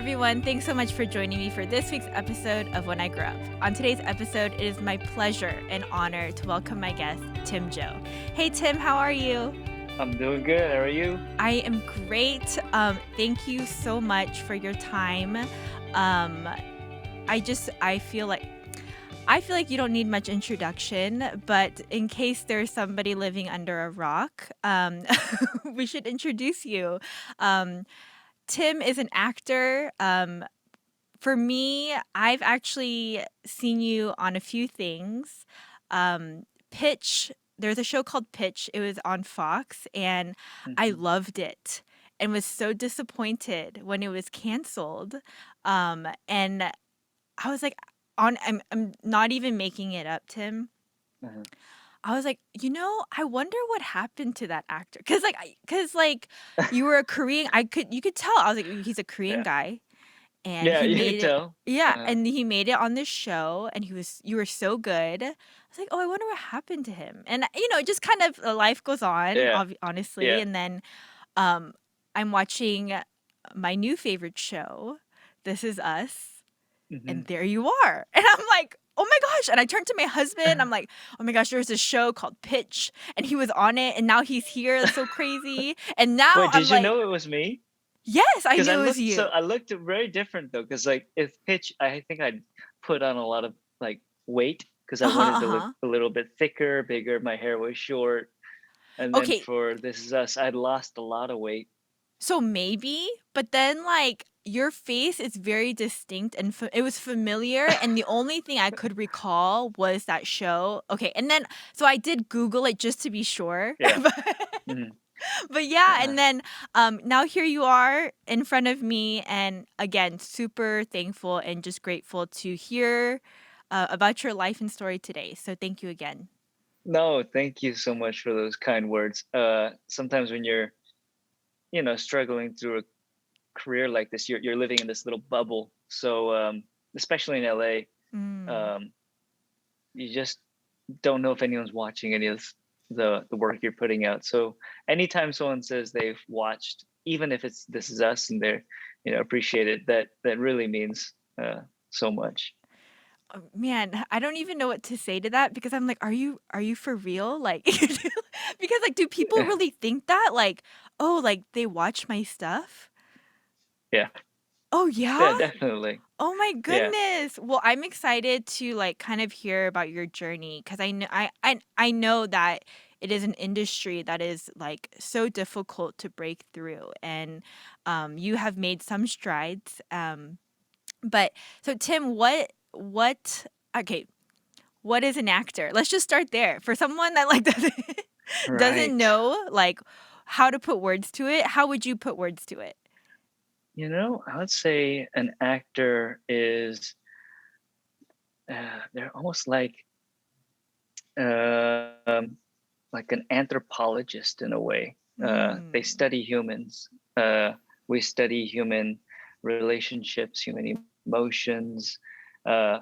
everyone. Thanks so much for joining me for this week's episode of When I Grew Up. On today's episode, it is my pleasure and honor to welcome my guest, Tim Jo. Hey, Tim, how are you? I'm doing good. How are you? I am great. Thank you so much for your time. I feel like you don't need much introduction, but in case there's somebody living under a rock, we should introduce you. Tim is an actor. For me, I've actually seen you on a few things. Pitch, there's a show called Pitch. It was on Fox, and I Mhm. loved it and was so disappointed when it was canceled. And I was like, I'm not even making it up, Tim. Uh-huh. I was like, I wonder what happened to that actor. Cause you were a Korean, you could tell. I was like, he's a Korean Yeah. guy and Yeah, he you can made it. tell. Yeah, Uh, and he made it on this show and you were so good. I was like, oh, I wonder what happened to him. And just kind of life goes on, yeah, honestly. yeah. And then um I'm watching my new favorite show, This Is Us, Hmm. and there you are. And I'm like, oh my gosh. And I turned to my husband. I'm like, oh my gosh, there's this show called Pitch, and he was on it, and now he's here. That's so crazy. And now Wait, I'm did you like, know it was me? yes, I Because knew it was you. I looked very different though. Because like if pitch, I think I'd put on a lot of like weight because I Uh huh. wanted Uh to look huh. a little bit thicker, bigger. My hair was short, and then Okay, for This Is Us, I'd lost a lot of weight. so maybe, but then like your face is very distinct and it was familiar, and the only thing I could recall was that show. Okay, and then so I did Google it just to be sure. Yeah. Hmm. But yeah, Uh, and then now here you are in front of me, and again, super thankful and just grateful to hear about your life and story today. So thank you again. no, thank you so much for those kind words. Sometimes when you're struggling through a career like this, you're living in this little bubble. So especially in LA, Mm. um, you just don't know if anyone's watching any of the work you're putting out. So anytime someone says they've watched, even if it's This Is Us and they're appreciate it, that really means so much. Oh, man, I don't even know what to say to that because I'm like, are you for real? Like, because like, do people really think that? Like, oh, like they watch my stuff? Yeah, Oh yeah? yeah, definitely. Oh my Yeah. goodness. Well, I'm excited to like kind of hear about your journey because I know that it is an industry that is like so difficult to break through, and you have made some strides. But so Tim, what okay, what is an actor? Let's just start there. For someone that like doesn't Right. know like how to put words to it, how would you put words to it? I would say an actor is they're almost um, like an anthropologist in a way. They Mm. study humans. We study human relationships, human emotions, uh,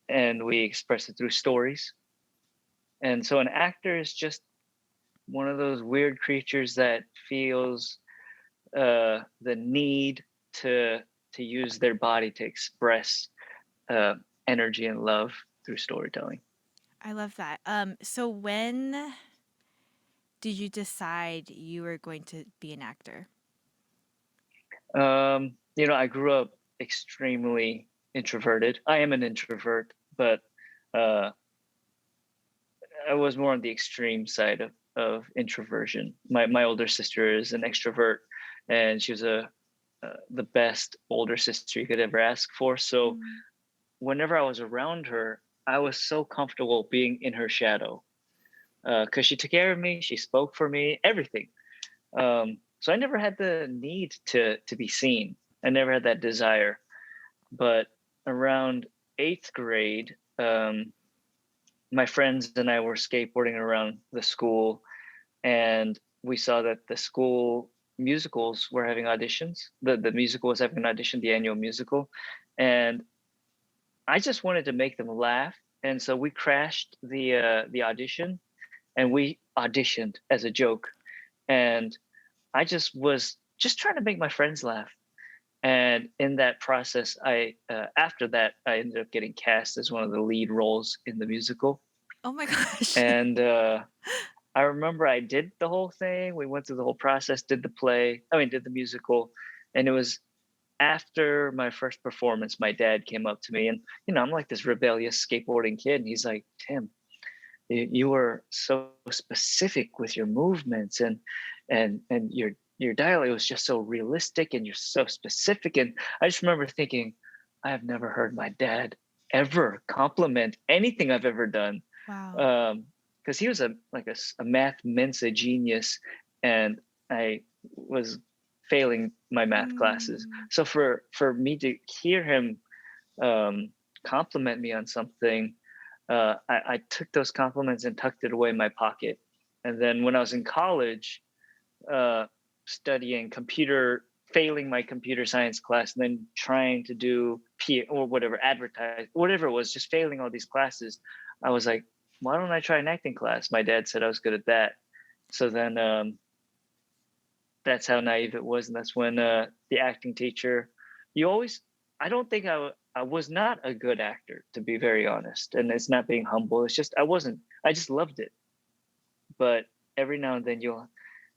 and we express it through stories. And so an actor is just one of those weird creatures that feels the need to to use their body to express uh, energy and love through storytelling. I love that. So when did you decide you were going to be an actor? I grew up extremely introverted. I am an introvert, but uh, I was more on the extreme side of introversion. My older sister is an extrovert, and she was the best older sister you could ever ask for. So Mm. whenever I was around her, I was so comfortable being in her shadow because she took care of me, she spoke for me, everything. So I never had the need to be seen. I never had that desire. But around eighth grade, my friends and I were skateboarding around the school, and we saw that the school musicals were having auditions. The musical was having an audition, the annual musical, and I just wanted to make them laugh. And so we crashed the audition, and we auditioned as a joke. And I just was just trying to make my friends laugh. And in that process, after that, I ended up getting cast as one of the lead roles in the musical. Oh my gosh. And I remember I did the whole thing. We went through the whole process, did the play, I mean, did the musical. And it was after my first performance, my dad came up to me, and I'm like this rebellious skateboarding kid, and he's like, "Tim, you were so specific with your movements, and your dialogue was just so realistic, and you're so specific." And I just remember thinking, I have never heard my dad ever compliment anything I've ever done. Wow. Because he was a math mensa genius, and I was failing my math classes. Mm. So for me to hear him um, compliment me on something, I took those compliments and tucked it away in my pocket. And then when I was in college, uh, studying failing my computer science class, and then trying to do or whatever, advertise, whatever it was, just failing all these classes, I was like, why don't I try an acting class? My dad said I was good at that. So then that's how naive it was, and that's when the acting teacher. You always. I don't think I was not a good actor, to be very honest, and it's not being humble. It's just I wasn't. I just loved it, but every now and then you'll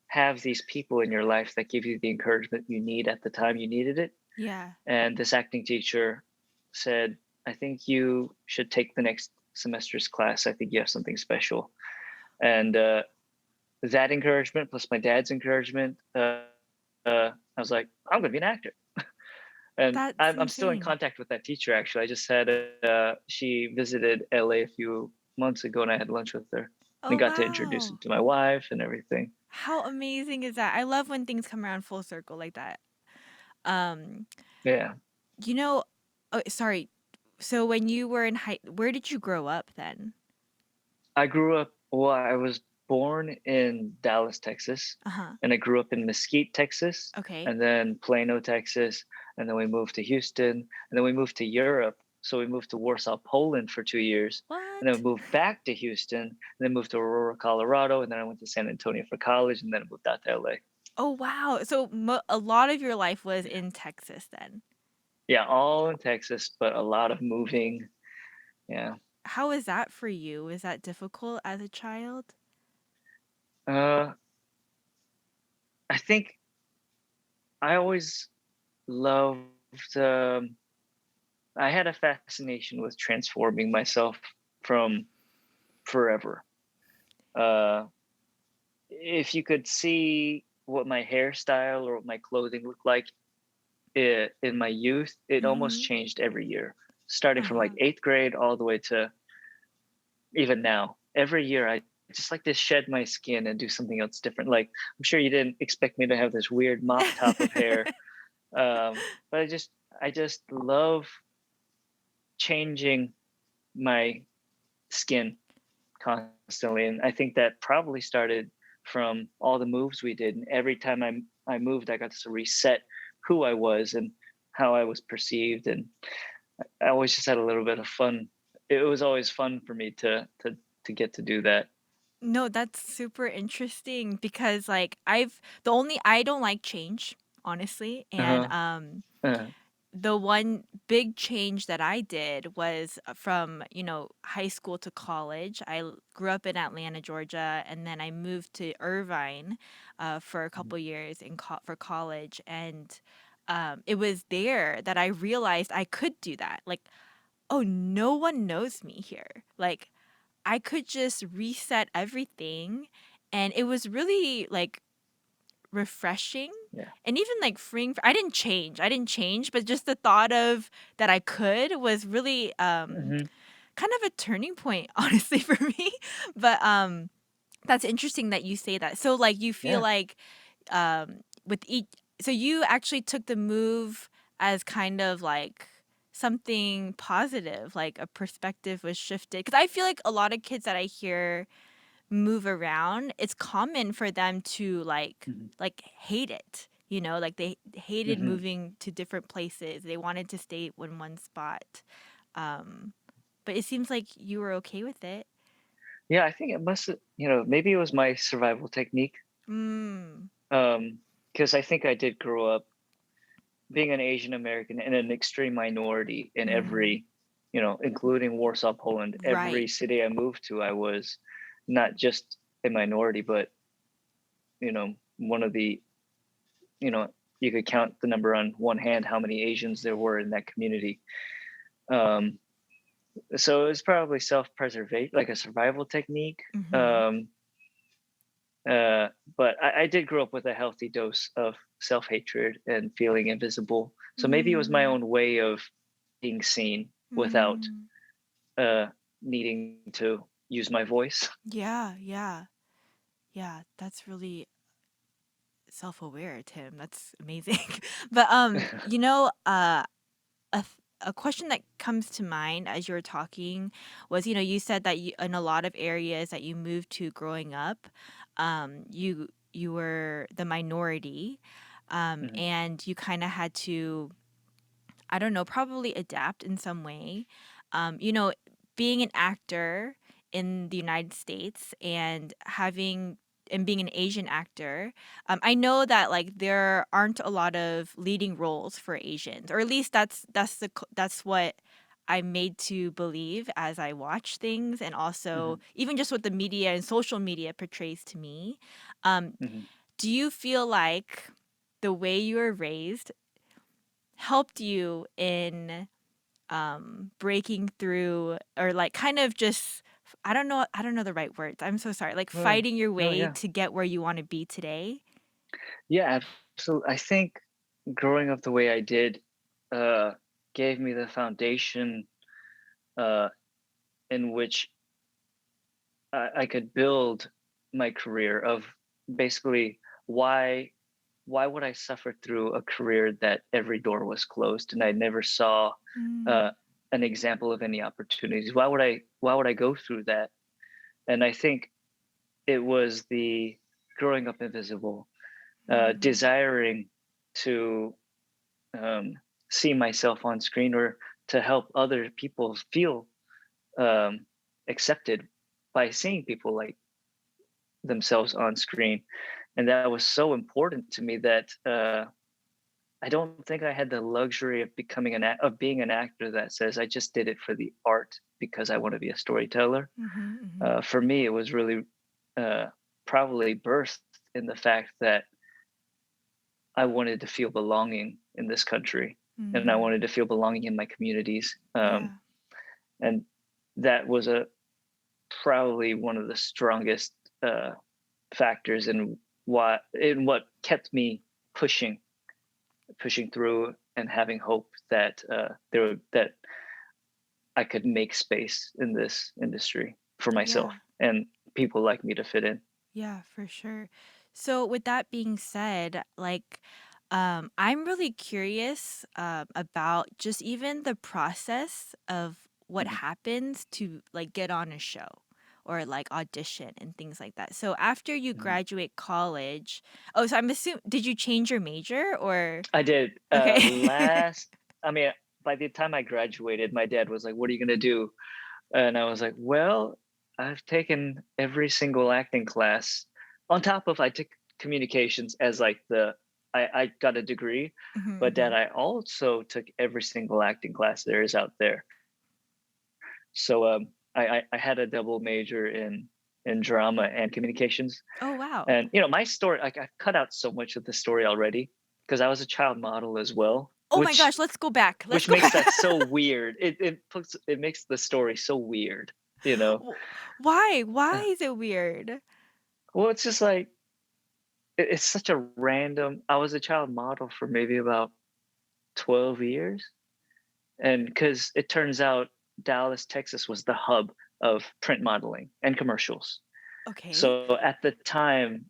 have these people in your life that give you the encouragement you need at the time you needed it. Yeah. And this acting teacher said, "I think you should take the next semester's class. I think you have something special." And that encouragement plus my dad's encouragement, I was like, I'm going to be an actor. And That's I'm still in insane. contact with that teacher. Actually, I just had she visited LA a few months ago, and I had lunch with her and Oh, got to introduce her wow. to my wife and everything. How amazing is that? I love when things come around full circle like that. Um, Yeah, you know, oh, sorry. So when you were in where did you grow up then? I grew up. Well, I was born in Dallas, Texas, Uh-huh. and I grew up in Mesquite, Texas, Okay. and then Plano, Texas, and then we moved to Houston, and then we moved to Europe. So we moved to Warsaw, Poland for 2 years, and then we What? moved back to Houston, and then moved to Aurora, Colorado, and then I went to San Antonio for college, and then I moved out to LA. Oh, wow. So a lot of your life was in Texas then. Yeah, all in Texas, but a lot of moving. Yeah. How is that for you? Is that difficult as a child? Uh, I think I always loved. I had a fascination with transforming myself from forever. Uh, if you could see what my hairstyle or what my clothing looked like in my youth, it almost Mhm. changed every year, starting from like Uh-huh. eighth grade all the way to even now. Every year, I just like to shed my skin and do something else different. Like, I'm sure you didn't expect me to have this weird mop top of hair, but I just love changing my skin constantly. And I think that probably started from all the moves we did. And every time I moved, I got to reset who I was and how I was perceived. And I always just had a little bit of fun. It was always fun for me to get to do that. No, that's super interesting because like I don't like change, honestly, and Uh-huh. Uh, the one big change that I did was from, high school to college. Grew up in Atlanta, Georgia, and then I moved to Irvine for a couple years for college. And it was there that I realized I could do that. Like, oh, no one knows me here. Like, I could just reset everything. And it was really like refreshing yeah. and even like freeing. I didn't change, but just the thought of that I could was really Hmm. kind of a turning point honestly for me. But that's interesting that you say that. So like you feel Yeah. like with each so you actually took the move as kind of like something positive, like a perspective was shifted, because I feel like a lot of kids that I hear move around, it's common for them to Hmm. hate it. Like they hated Hmm. moving to different places. They wanted to stay in one spot. Um, but it seems like you were okay with it. Yeah, I think it must, maybe it was my survival technique. Mm. Because I think I did grow up being an Asian American and an extreme minority in Mm, every, including Warsaw, Poland, every right. city I moved to, I was not just a minority, but one of the, you know, you could count the number on one hand how many Asians there were in that community. Um, so it's probably self-preservation, like a survival technique. Mhm. Um, uh, but I did grow up with a healthy dose of self-hatred and feeling invisible. So maybe it was my Mm, own way of being seen without mm. uh, needing to use my voice. Yeah, yeah. Yeah, that's really self-aware, Tim. That's amazing. But a question that comes to mind as you were talking was, you said that you in a lot of areas that you moved to growing up, you were the minority, Mhm, and you kind of had to, I don't know, probably adapt in some way. Being an actor in the United States and being an Asian actor, I know that like there aren't a lot of leading roles for Asians, or at least that's what I'm made to believe as I watch things, and also mhm, even just what the media and social media portrays to me. Um, mhm. do you feel like the way you were raised helped you in breaking through, or like kind of just, I don't know the right words. I'm so sorry. Like Oh, fighting your no, way yeah, to get where you want to be today? yeah, absolutely. I think growing up the way I did uh, gave me the foundation uh, in which I could build my career of basically why why would I suffer through a career that every door was closed and I never saw uh, Mm, an example of any opportunities? Why would I go through that? And I think it was the growing up invisible, mm, desiring to um, see myself on screen or to help other people feel um, accepted by seeing people like themselves on screen. And that was so important to me that I don't think I had the luxury of of being an actor that says I just did it for the art because I want to be a storyteller. mhm, mhm, For me, it was really uh, probably birthed in the fact that I wanted to feel belonging in this country, and I mm. wanted to feel belonging in my communities. Yeah, And that was a probably one of the strongest uh, factors in what kept me pushing pushing through and having hope that that I could make space in this industry for myself yeah. and people like me to fit in. Yeah, for sure. So with that being said, like, I'm really curious about just even the process of what Mhm, happens to like get on a show or like audition and things like that. So after you mhm. graduate college, oh, so I'm assuming, did you change your major or? I did Okay. last. I mean, by the time I graduated, my dad was like, "What are you gonna do?" And I was like, "Well, I've taken every single acting class. On top of I took communications as like I got a degree, Mhm, but Dad, mhm. I also took every single acting class there is out there. So I had a double major in drama and communications. Oh, wow. And my story, like I've cut out so much of the story already because I was a child model as well, Oh my gosh, let's go back. Let's which go makes back. that so weird. It makes the story so weird, you know. W- Why? Why Uh, is it weird? Well, it's just like it's such a random. I was a child model for maybe about 12 years, and because it turns out Dallas, Texas, was the hub of print modeling and commercials. Okay. So at the time,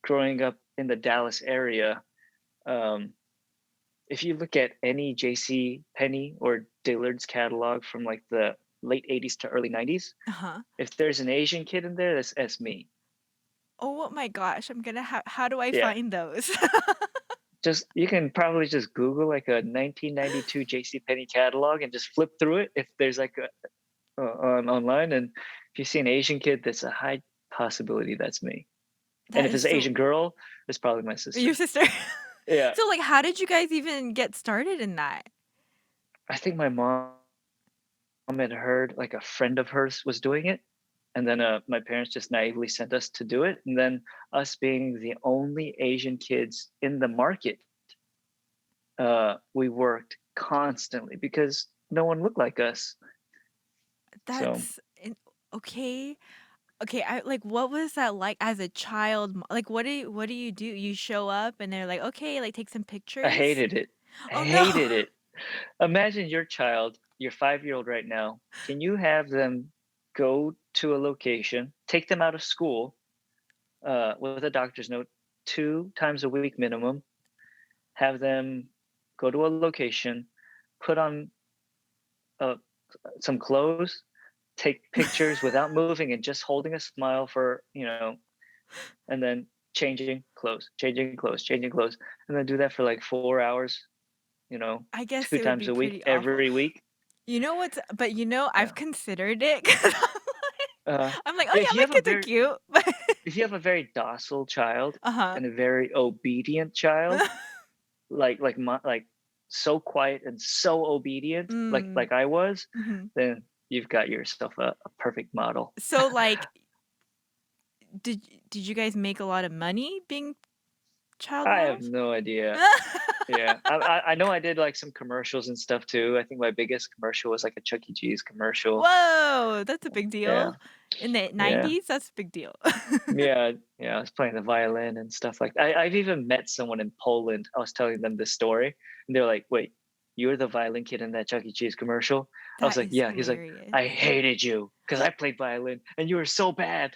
growing up in the Dallas area, um, if you look at any J.C. Penney or Dillard's catalog from like the late '80s to early '90s, Uh-huh. if there's an Asian kid in there, that's me. Oh my gosh, I'm gonna how do I Yeah, find those? just you can probably just Google like a 1992 J.C. Penney catalog and just flip through it if there's like on online, and if you see an Asian kid, that's a high possibility that's me. And That if is it's an so Asian girl, it's probably my your sister. sister. Yeah. So, like, how did you guys even get started in that? I think my mom had heard like a friend of hers was doing it, and then my parents just naively sent us to do it, and then us being the only Asian kids in the market, we worked constantly because no one looked like us. So That's in okay. Okay, I like, what was that like as a child? Like, what do you do? You show up and they're like, "Okay, like, take some I pictures?" hated it. Oh, no. Hated it. Imagine your child, your 5-year-old right now. Can you have them go to a location, take them out of school with a doctor's note 2 times a week minimum, have them go to a location, put on uh, some clothes, take pictures without moving and just holding a smile for, and then changing clothes, changing clothes, and then do that for like 4 hours, you know, I guess two it would times be a week, pretty awful. every week. You know what's but, Yeah. I've considered it 'cause I'm like, "Oh, Yeah, yeah, my kids are cute." But if you have a very docile child Uh-huh. and a very obedient child, like so quiet and so obedient, like Mm, like I was, mhm. then you've got yourself a perfect model. So, like, did you guys make a lot of money being child I have models? no idea. Yeah, I know I did like some commercials and stuff too. I think my biggest commercial was like a Chuck E. Cheese commercial. Whoa, that's a big Yeah, deal. In the yeah. 90s, that's a big deal. Yeah, yeah, I was playing the violin and stuff like I've even met someone in Poland. I was telling them this story, and they're like, "Wait, you're the violin kid in that Chuck E. Cheese commercial?" I was That like, is "Yeah." He's like, hilarious. "I hated you because I played violin and you were so bad."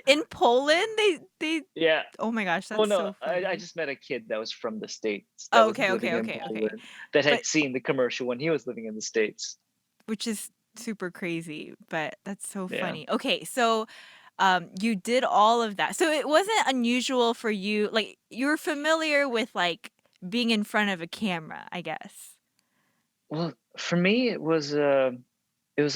In Poland, they Yeah. oh my gosh, Oh that's no, so I funny. just met a kid that was from the States that Oh, was okay, living okay, in okay, okay. Poland that But had seen the commercial when he was living in the States. which is super crazy, but that's so Yeah. funny. Okay, so, you did all of that. So it wasn't unusual for you like, you're familiar with, like, being in front of a camera, I guess. Well, for me, it was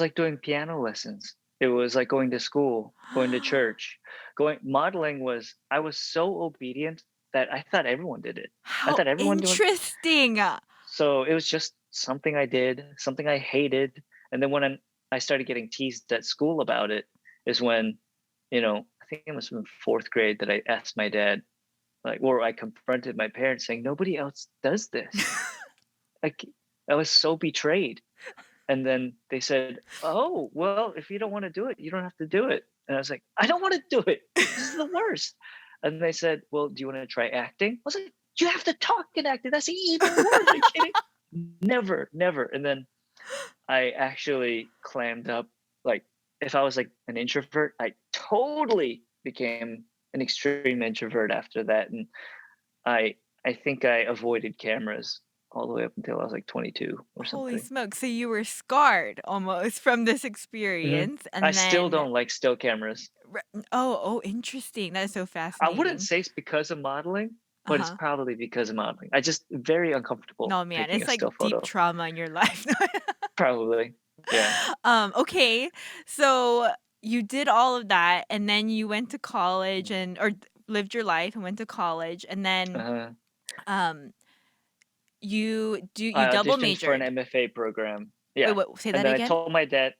like doing piano lessons. It was like going to school, going to church, going modeling was I was so obedient that I thought everyone did it. I How thought everyone doing interesting! so it was just something I did, something I hated. And then when I started getting teased at school about it is when, I think it was in 4th grade that I asked my dad, like, or I confronted my parents saying, nobody else does this. Like I was so betrayed. And then they said, "Oh, well, if you don't wanna do it, you don't have to do it." And I was like, "I don't wanna do it. This is the worst." And they said, "Well, do you wanna try acting?" I was like, "You have to talk in acting. That's even worse. Are you kidding?" Never, never. And then I actually clammed up. Like, if I was, like, an introvert, I totally became an extreme introvert after that, and I I think I avoided cameras all the way up until I was, like, 22 or Holy something. smokes, so you were scarred almost from this Mhm. experience, I and still then don't like still cameras. oh, interesting, that is so I wouldn't fascinating. say it's because of modeling, but it's Uh-huh. probably because of modeling. I just very uncomfortable No, man, taking it's a like still deep photo. trauma in your life. Probably. Yeah. Okay, so you did all of that, and then you went to college Mhm. and or lived your life and went to college, and then, Uh-huh. um, you I double auditioned for an majored. MFA program. Wait, Yeah. what say And that then again?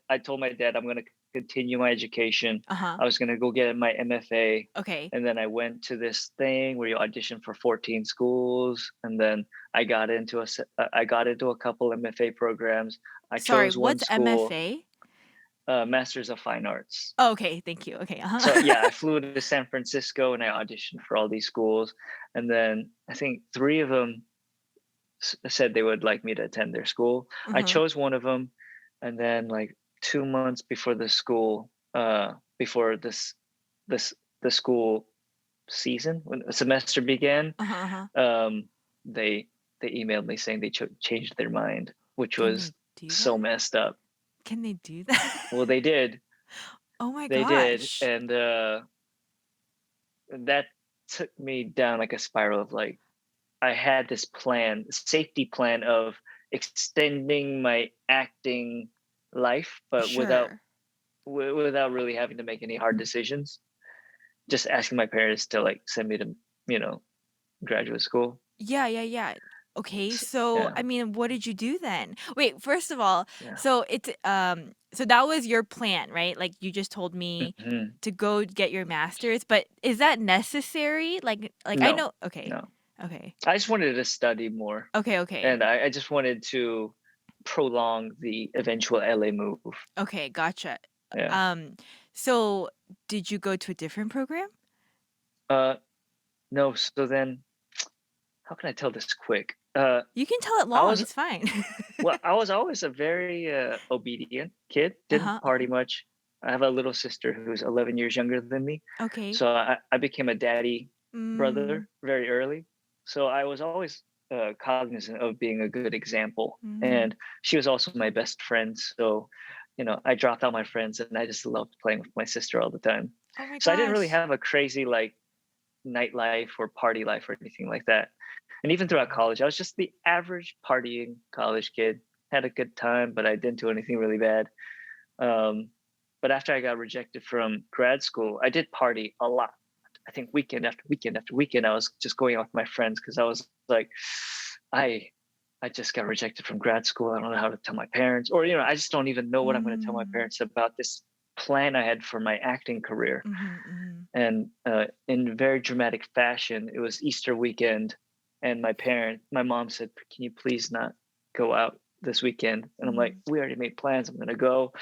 I told my dad I'm gonna continue my education. Uh-huh. I was gonna go get my MFA. Okay. And then I went to this thing where you audition for 14 schools. And then I got into a couple MFA programs. I Sorry, chose one what's school, MFA? Masters of Fine Arts. Oh, okay, thank you. Okay, So uh-huh. yeah, I flew to San Francisco and I auditioned for all these schools. And then I think three of them said they would like me to attend their school. I Mhm. chose one of them, and then like 2 months before the school, before this the school season when the semester began, Uh-huh, uh-huh. um, they they emailed me saying they changed their mind, which Can was they do so that? messed up. Can they do that? Well, they did, Oh my they did, gosh. and that took me down like a spiral of like I had this plan, safety plan of extending my acting life, but Sure. without really having to make any hard decisions. Just asking my parents to like send me to you know, graduate school. Yeah, yeah, yeah. Okay, so, Yeah. I mean, what did you do then? Wait, first of all, Yeah. so that was your plan, right? Like, you just told me Mhm. to go get your master's, but is that necessary? Like, I No, know okay. no. Okay. I just wanted to study more, Okay, okay. and I just wanted to prolong the eventual LA move. Okay, gotcha. Yeah. Um, so did you go to a different program? Uh, no, so then how can I tell this quick? You can tell it I long, was it's fine. well, I was always a very obedient kid, didn't Uh-huh, party uh-huh. much. I have a little sister who's 11 years younger than me. Okay. So I became a daddy Mm, brother very early. So I was always cognizant of being a good example. mm. And she was also my best friend. So, I dropped out my friends and I just loved playing with my sister all the time. Oh my So I didn't really gosh. have a crazy like nightlife or party life or anything like that. And even throughout college, I was just the average partying college kid. Had a good time, but I didn't do anything really bad. Um, but after I got rejected from grad school, I did party a lot. I think weekend after weekend after weekend, I was just going out with my friends because I was like, I I just got rejected from grad school. I don't know how to tell my parents, or I just don't even know what I'm going to tell my Mm. parents about this plan I had for my acting career. Mhm, mhm. And in very dramatic fashion, it was Easter weekend, and my mom said, "Can you please not go out this weekend?" And I'm like, Mhm. "We already made plans. I'm gonna go."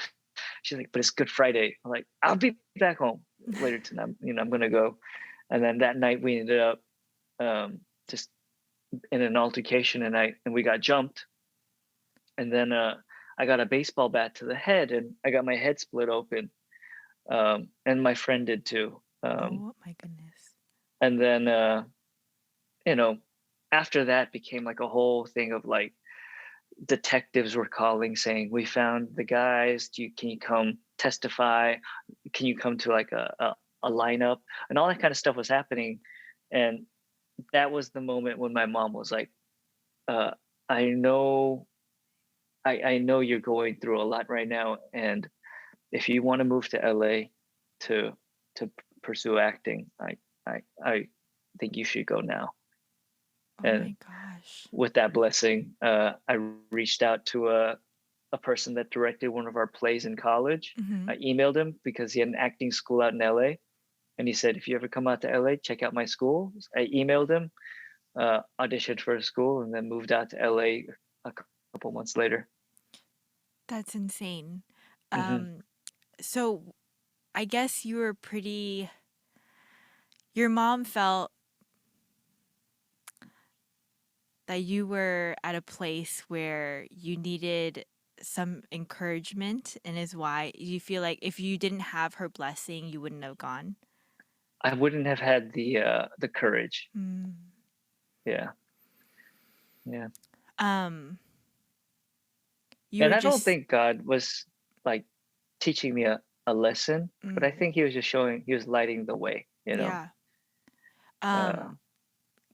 She's like, "But it's Good Friday." I'm like, "I'll be back home later tonight. I'm gonna go." And then that night we ended up just in an altercation, and we got jumped. And then I got a baseball bat to the head, and I got my head split open. And my friend did too. Oh my goodness. And then you know, after that became like a whole thing of like detectives were calling saying, "We found the guys. Can you come testify? Can you come to like a lineup?" And all that kind of stuff was happening. And that was the moment when my mom was like, uh, "I know, I know you're going through a lot right now, and if you want to move to LA to pursue acting, I think you should go now." Oh And my gosh. with that blessing, I reached out to a person that directed one of our plays in college. Mhm. I emailed him because he had an acting school out in LA. And he said, "If you ever come out to LA, check out my school." I emailed him, auditioned for a school, and then moved out to LA a couple months later. That's insane. Hmm. Um, so I guess you were pretty your mom felt that you were at a place where you needed some encouragement and is why you feel like if you didn't have her blessing, you wouldn't have gone? I wouldn't have had the courage. Mm. Yeah, yeah. Um, you And were I don't just think God was like teaching me a lesson, but I mm, think he was lighting the way, yeah. Uh, Um,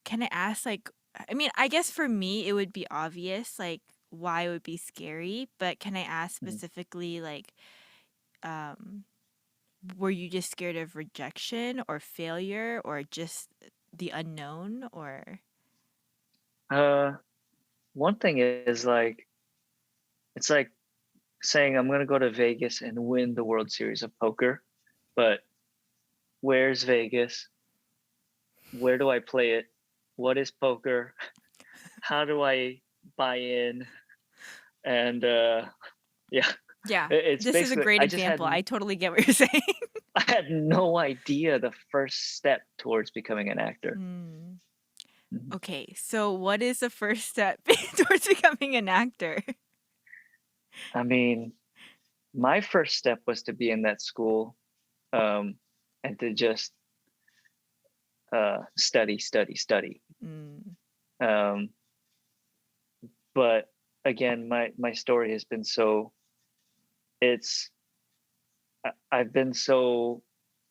can I ask, like, I mean, I guess for me, it would be obvious, like, why it would be scary, but can I ask mhm. specifically, like, um, were you just scared of rejection or failure or just the unknown or uh, One thing is like it's like saying I'm gonna go to Vegas and win the World Series of Poker, but where's Vegas? Where do I play it? What is poker? How do I buy in? And yeah, yeah, it's this is a basically great example. I totally get what you're saying. I had no idea the first step towards becoming an actor. Mm. Mhm. Okay, so what is the first step towards becoming an actor? I mean, my first step was to be in that school, um, and to just study, study, study. Mm. Um, but again, my story has been so it's I've been so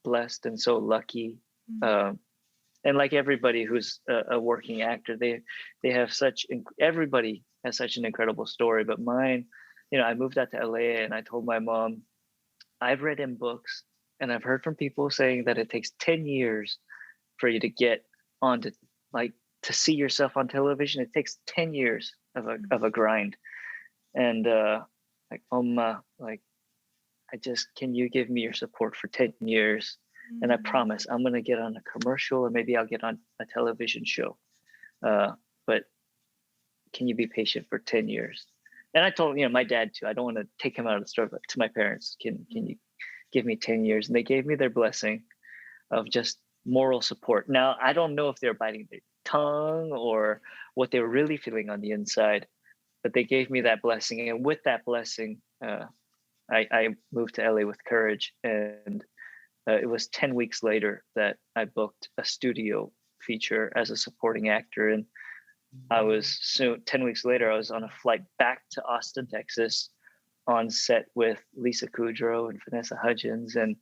blessed and so lucky. Mm. Um, and like everybody who's a working actor, they have everybody has such an incredible story. But mine, I moved out to LA and I told my mom, I've read in books and I've heard from people saying that it takes 10 years for you to get on to like to see yourself on television. It takes 10 years of a grind. And like like I just can you give me your support for 10 years? And I Mm. promise I'm gonna get on a commercial or maybe I'll get on a television show. But can you be patient for 10 years? And I told, my dad too. I don't want to take him out of the store, but to my parents, can Mm. you give me 10 years? And they gave me their blessing of just moral support. Now, I don't know if they're biting their tongue or what they were really feeling on the inside, but they gave me that blessing. And with that blessing, I moved to LA with courage. And it was 10 weeks later that I booked a studio feature as a supporting actor. And I was soon 10 weeks later, I was on a flight back to Austin, Texas, on set with Lisa Kudrow and Vanessa Hudgens, and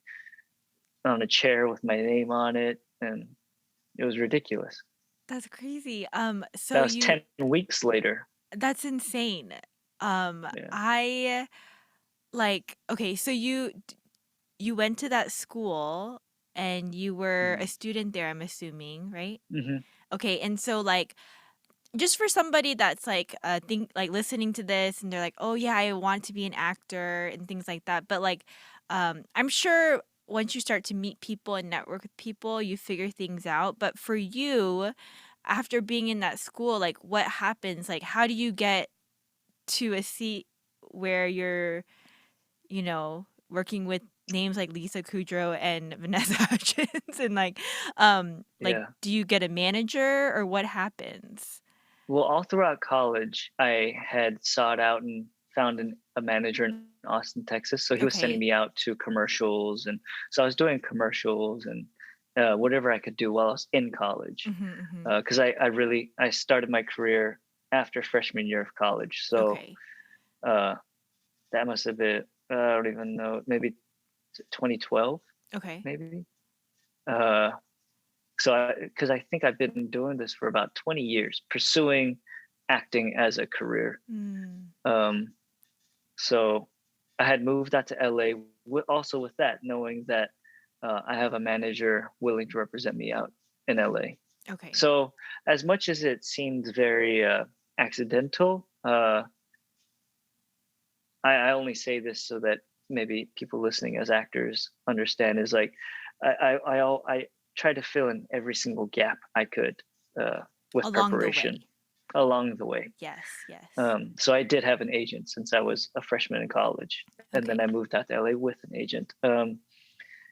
on a chair with my name on it, and it was ridiculous. That's crazy. So That was you 10 weeks later. that's insane. Yeah. I like okay, so you went to that school and you were a Mhm. student there, I'm assuming, right? Mhm. Okay, and so like just for somebody that's like think like listening to this and they're like, "Oh yeah, I want to be an actor" and things like that. But like I'm sure once you start to meet people and network with people, you figure things out. But for you, after being in that school, like what happens? Like how do you get to a seat where you're, working with names like Lisa Kudrow and Vanessa Hudgens and like Yeah. do you get a manager or what happens? Well, all throughout college, I had sought out and found a manager in Austin, Texas. So he was sending Okay. me out to commercials, and so I was doing commercials and whatever I could do while I was in college. Mhm, mhm. Because I started my career after freshman year of college. So Okay. uh, that must have been I don't even know, maybe 2012, Okay. maybe. Uh, so because I think I've been doing this for about 20 years, pursuing acting as a career. Mm. Um, so I had moved out to LA also with that, knowing that I have a manager willing to represent me out in LA. Okay. So as much as it seemed very accidental, I only say this so that maybe people listening as actors understand is like I try to fill in every single gap I could with Along the preparation way. along the way. Yes, yes. So I did have an agent since I was a freshman in college, and then Okay. I moved out to LA with an agent.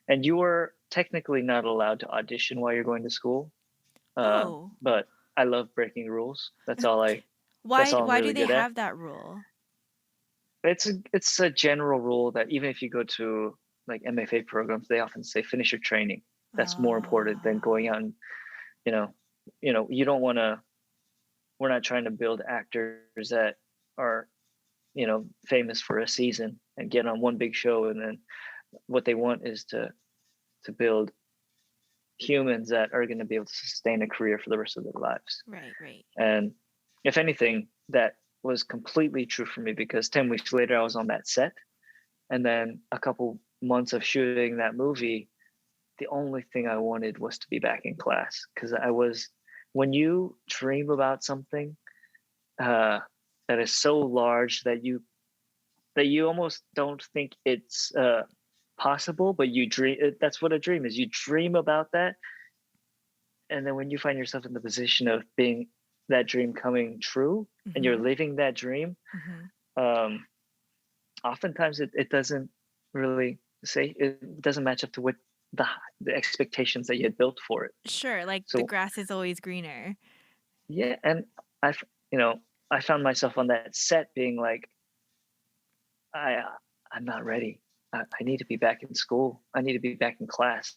And you were technically not allowed to audition while you're going to school, Oh. but I love breaking rules. That's Why all I'm why do really they good at. have that rule? It's a general rule that even if you go to like MFA programs, they often say finish your training. That's more important than going Oh. out and you know, you don't want to. We're not trying to build actors that are famous for a season and get on one big show, and then what they want is to build humans that are going to be able to sustain a career for the rest of their lives. Right, right. And if anything, that was completely true for me because 10 weeks later I was on that set, and then a couple months of shooting that movie, the only thing I wanted was to be back in class because I was when you dream about something uh, that is so large that you almost don't think it's possible, but you dream. That's what a dream is. You dream about that, and then when you find yourself in the position of being that dream coming true, and you're Mhm. living that dream, Mhm. um, oftentimes it doesn't really say it doesn't match up to what the the expectations that you had built for it. Sure, like the So grass is always greener. yeah, and I, you know, I found myself on that set being like, I I'm not ready. I need to be back in school. I need to be back in class,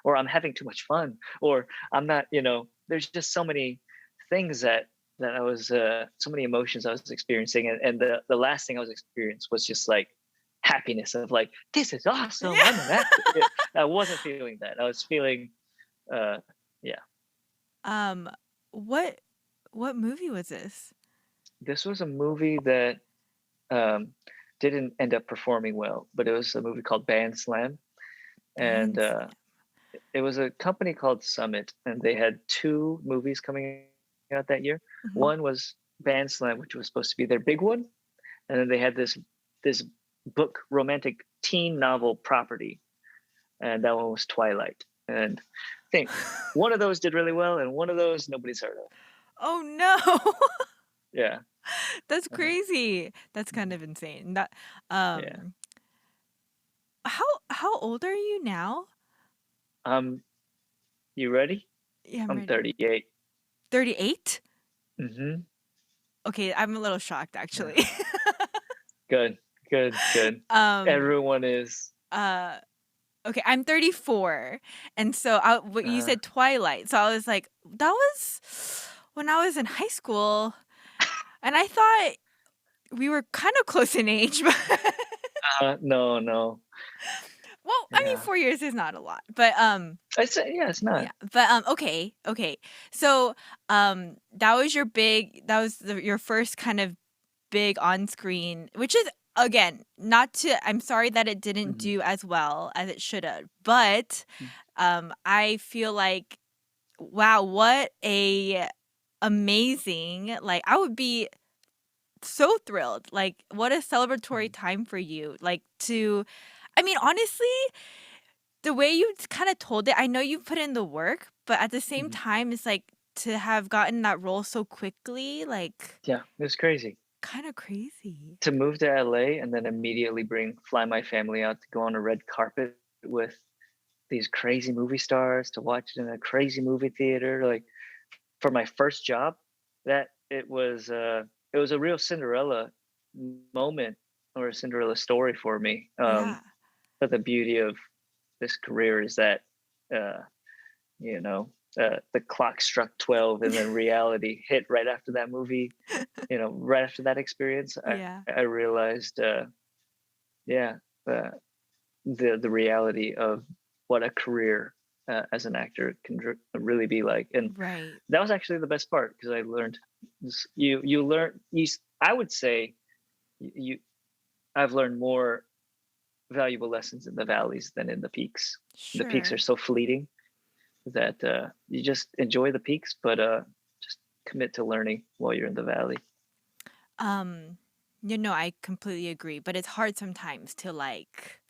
or I'm having too much fun, or I'm not. There's just so many things that I was, so many emotions I was experiencing, and the last thing I was experiencing was just like happiness of like this is awesome. I'm an Yeah. actor. I wasn't feeling that. I was feeling, uh, yeah. Um, what what movie was this? This was a movie that um, didn't end up performing well, but it was a movie called Band Slam, and Band Slam. it was a company called Summit, and they had 2 movies coming out that year. Mhm. One was Band Slam, which was supposed to be their big one, and then they had this book romantic teen novel property, and that one was Twilight. And I think one of those did really well, and one of those nobody's heard of. Oh, no. Yeah. That's Uh-huh. crazy. That's kind Mhm. of insane. That Yeah. um how old are you now? Um, you ready? Yeah, I'm I'm ready. 38. 38? Mhm. Okay, I'm a little shocked Yeah. actually. Good. Good. Good. um Everyone is. uh okay, I'm 34. And so I what you Uh, said Twilight. So I was like, that was when I was in high school and I thought we were kind of close in age, but no, no. well, I mean Yeah. 4 years is not a lot. But Yeah, it's not. yeah, but, okay, okay. So, that was your first kind of big on-screen, which is again, not to I'm sorry that it didn't Mhm. do as well as it shoulda, but, Mm. I feel like, wow, what a amazing like, I would be so thrilled, like, what a celebratory Mhm. time for you, like, to I mean, honestly the way you kinda told it, I know you put in the work, but at the same Mhm. time, it's like to have gotten that role so quickly, like, Yeah, it's crazy. kinda crazy. To move to LA and then immediately fly my family out to go on a red carpet with these crazy movie stars, to watch it in a crazy movie theater, like, for my first job, that it was a real Cinderella moment or a Cinderella story for me, Yeah. but the beauty of this career is that, uh, you know, the clock struck 12 and then reality hit right after that movie, right after that experience, Yeah. I realized, yeah, uh, the reality of what a career as an actor can really be like, and Right. that was actually the best part because I learned you learn I would say you I've learned more valuable lessons in the valleys than in the peaks. The peaks are Sure. so fleeting that you just enjoy the peaks, but just commit to learning while you're in the valley. Um, I completely agree, but it's hard sometimes to, like,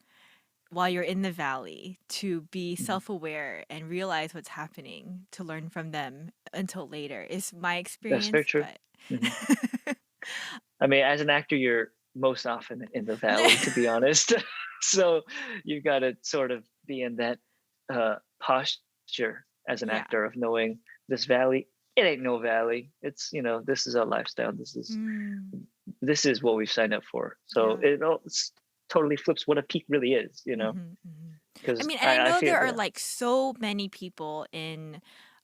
while you're in the valley, to be Mhm. self-aware and realize what's happening, to learn from them until later, is my That's very experience, true. but Mhm. I mean, as an actor, you're most often in the valley, to be honest. So you've got to sort of be in that posture as an Yeah. actor of knowing this valley. It ain't no valley. It's this is our lifestyle. Mm. This is what we've signed up for. So Yeah. it's totally flips what a peak really is. Mhm, mhm. I Because mean, and I I know feel there are, yeah. like, so many people in,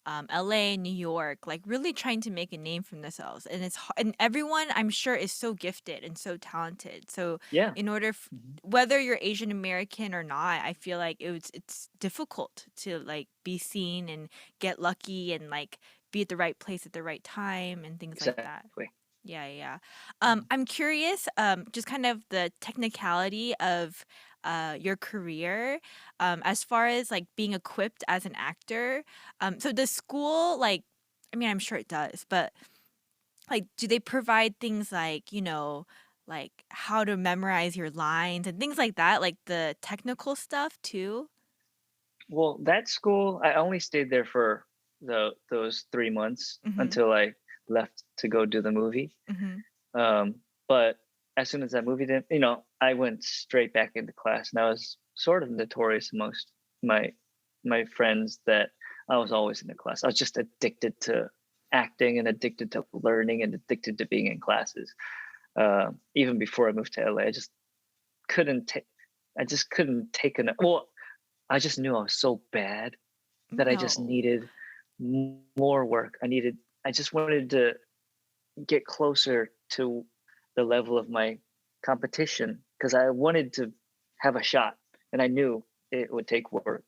LA, New York, like, really trying to make a name for themselves, and and everyone, I'm sure, is so gifted and so talented, so Yeah. in order Mhm. whether you're Asian American or not, I feel like it's difficult to, like, be seen and get lucky and, like, be at the right place at the right time and things like that. Exactly. Yeah, yeah. Mhm. I'm curious, just kind of the technicality of your career, as far as like being equipped as an actor. So does school like, I mean, I'm sure it does, but like, do they provide things like, like how to memorize your lines and things like that, like the technical stuff too? Well, that school, I only stayed there for those 3 months Mm-hmm. until I left to go do the movie. Mm-hmm. But as soon as that movie did, I went straight back into class, and I was sort of notorious amongst my my friends that I was always in the class. I was just addicted to acting and addicted to learning and addicted to being in classes. Even before I moved to LA, couldn't take. I just couldn't take an. Well, I just knew I was so bad that I just No. needed more work. I just wanted to get closer to the level of my competition because I wanted to have a shot, and I knew it would take work.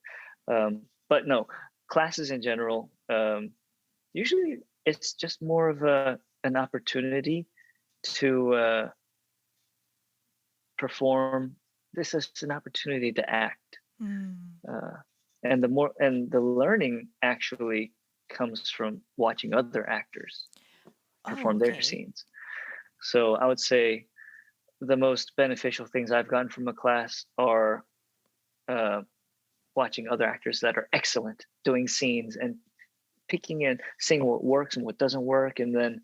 But no, classes in general, usually it's just more of an opportunity to perform. This is an opportunity to act, Mm. uh, and the learning actually comes from watching other actors Oh, perform their okay. scenes. So I would say the most beneficial things I've gotten from a class are uh, watching other actors that are excellent doing scenes and picking and seeing what works and what doesn't work, and then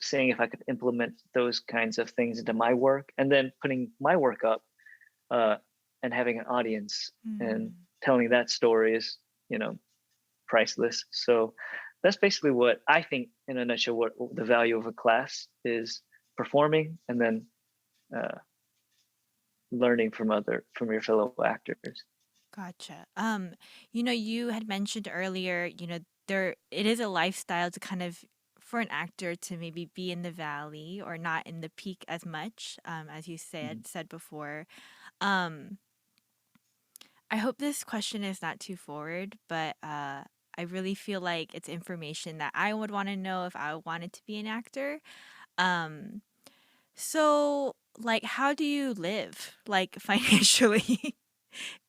seeing if I could implement those kinds of things into my work, and then putting my work up, uh, and having an audience and Mm, telling that story is, you know, priceless. So that's basically what I think in a nutshell. What the value of a class is: performing, and then uh, learning from your fellow actors. gotcha. You had mentioned earlier, there it is a lifestyle to kind of for an actor to maybe be in the valley or not in the peak as much, as you Mhm, said before. Um, I hope this question is not too forward, but I really feel like it's information that I would want to know if I wanted to be an actor. Um, so like how do you live like financially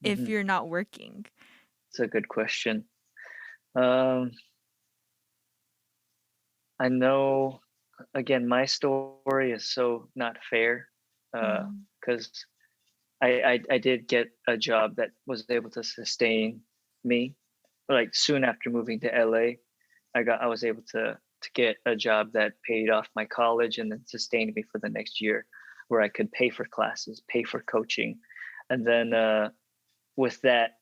if mhm. you're not working? It's a good question. Um, I know, again, my story is so not fair, Mm, because I did get a job that was able to sustain me. Like soon after moving to LA, I was able to get a job that paid off my college and then sustained me for the next year, where I could pay for classes, pay for coaching, and then with that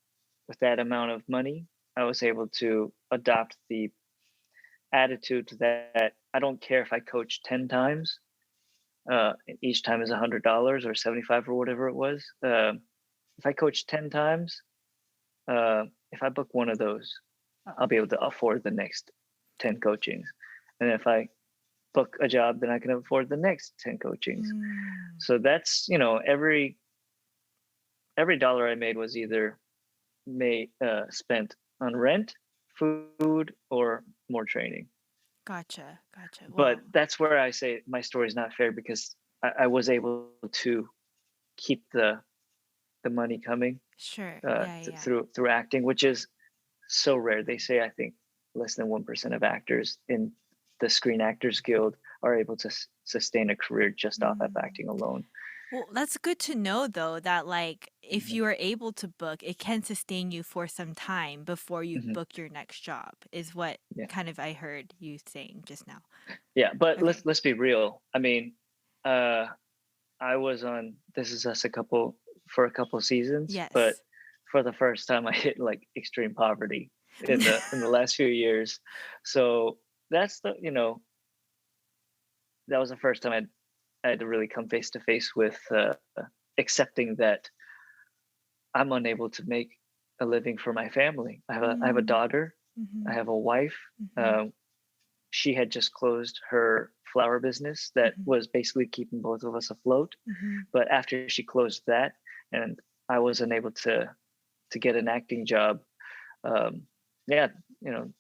with that amount of money, I was able to adopt the attitude that I don't care if I coach 10 times, each time is $100 or 75 or whatever it was. If I coach 10 times, if I book one of those, I'll be able to afford the next 10 coachings. And if I book a job, then I can afford the next 10 coachings. mm, So that's, every dollar I made was either made spent on rent, food, or more training. gotcha. But Well, that's where I say my story is not fair, because I was able to keep the money coming, sure. Yeah. through acting, which is so rare. They say I think less than 1% of actors in the Screen Actors Guild are able to sustain a career just off of Mm. acting alone. Well, that's good to know though that like if Mhm, you are able to book, it can sustain you for some time before you mhm, book your next job, is what yeah, kind of I heard you saying just now. yeah. But let's Okay. let's be real. I mean, uh, I was on This Is Us for a couple seasons, but Yes. for the first time, I hit like extreme poverty in the last few years. So that's that was the first time I had to really come face to face with accepting that I'm unable to make a living for my family. I have a Mm. daughter, I Mhm. have a wife. Mhm. Um, she had just closed her flower business that Mhm. was basically keeping both of us afloat. Mhm. But after she closed that, and I wasn't able to get an acting job, um, yeah,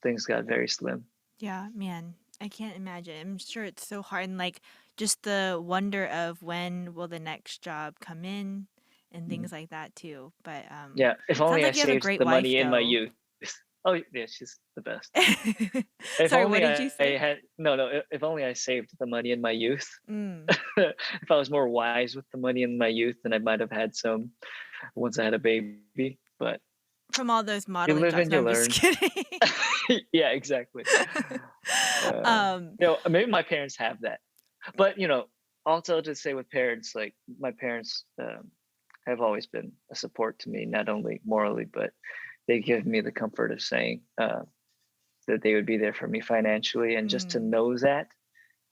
things got very slim. Yeah, man. I can't imagine. I'm sure it's so hard and like just the wonder of when will the next job come in and Mhm. things like that too. But Yeah, if sounds only I like you have a saved great the wife money in my though. youth. Oh, yeah, she's the best. If Sorry, what only did you I say? had no, no, if only I saved the money in my youth. Mm. If I was more wise with the money in my youth, then I might have had some once I had a baby. But From all those you modeling live jobs. and No, you I'm just learn. kidding. Yeah, exactly. um, Maybe my parents have that, but also to say with parents, like my parents have always been a support to me, not only morally, but they give me the comfort of saying that they would be there for me financially, and just to mm, know that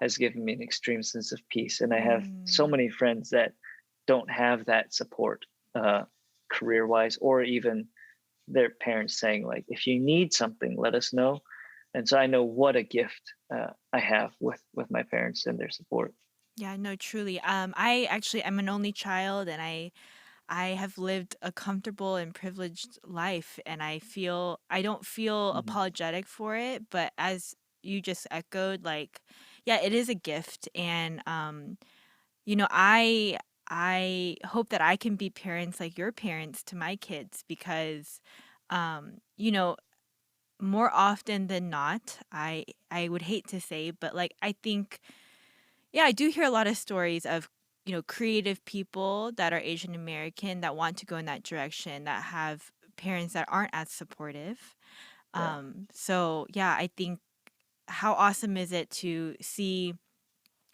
has given me an extreme sense of peace. And I have so mm. many friends that don't have that support, uh, career wise, or even their parents saying, like, if you need something, let us know. And so I know what a gift I have with my parents and their support. Yeah, no, truly. I'm an only child and I have lived a comfortable and privileged life and I don't feel Hmm. apologetic for it, but as you just echoed, like, yeah, it is a gift and you know, I hope that I can be parents like your parents to my kids because You know, more often than not, I would hate to say, but like I think yeah, I do hear a lot of stories of, creative people that are Asian American that want to go in that direction that have parents that aren't as supportive. Yeah, So yeah, I think how awesome is it to see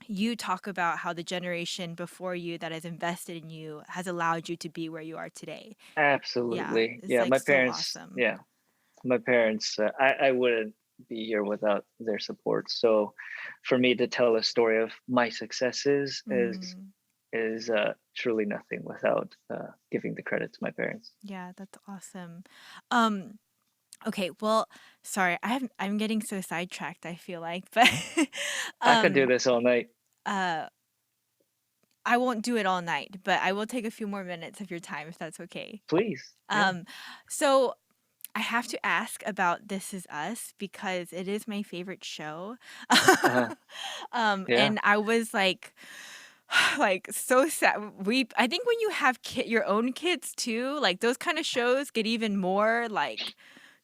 you talk about how the generation before you that has invested in you has allowed you to be where you are today. Yeah, absolutely. it's Yeah, like so awesome. my parents, I wouldn't be here without their support. So for me to tell a story of my successes Mm, is truly nothing without giving the credit to my parents. yeah, that's awesome. Um, okay, well, sorry, I'm getting so sidetracked, I feel like, but I could do um, this all night. uh, I won't do it all night, but I will take a few more minutes of your time if that's okay. Please. Yeah. Um, so I have to ask about This Is Us because it is my favorite show. Uh-huh. Yeah. And I was like, like so sad. I think when you have your own kids too, like those kind of shows get even more like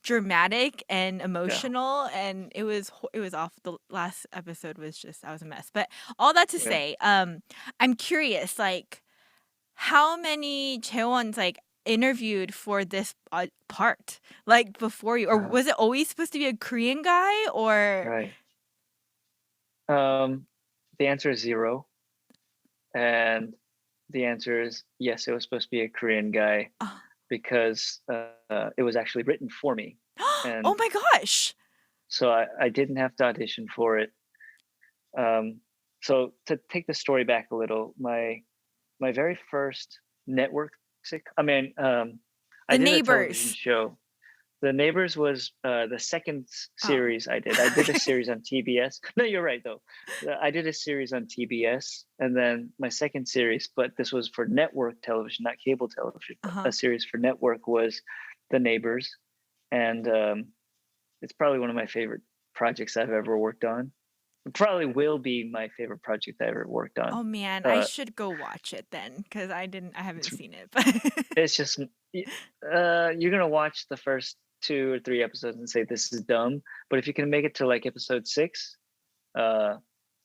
dramatic and Yeah. emotional, and it was off. The last episode was just I was a mess. But all that to Yeah. say, I'm curious, like how many Jae-Wons, like, interviewed for this, part? Like, before you or Uh, was it always supposed to be a Korean guy or right. Um, the answer is zero, and the answer is yes. It was supposed to be a Korean guy uh because it was actually written for me, Oh and my gosh! so I didn't have to audition for it. Um, so to take the story back a little, my very first network I mean, I The did a television Neighbors. show. The Neighbors was the second Oh. series I did. I did a Okay. series on TBS. No, you're right though. I did a series on TBS, and then my second series, but this was for network television, not cable television. But Uh-huh. a series for network was The Neighbors, and it's probably one of my favorite projects I've ever worked on. It probably will be my favorite project I ever worked on. Oh, man, I Uh, should go watch it then because I haven't it's seen it, but it's just you're gonna watch the first 2 or 3 episodes and say this is dumb, but if you can make it to like episode 6, uh,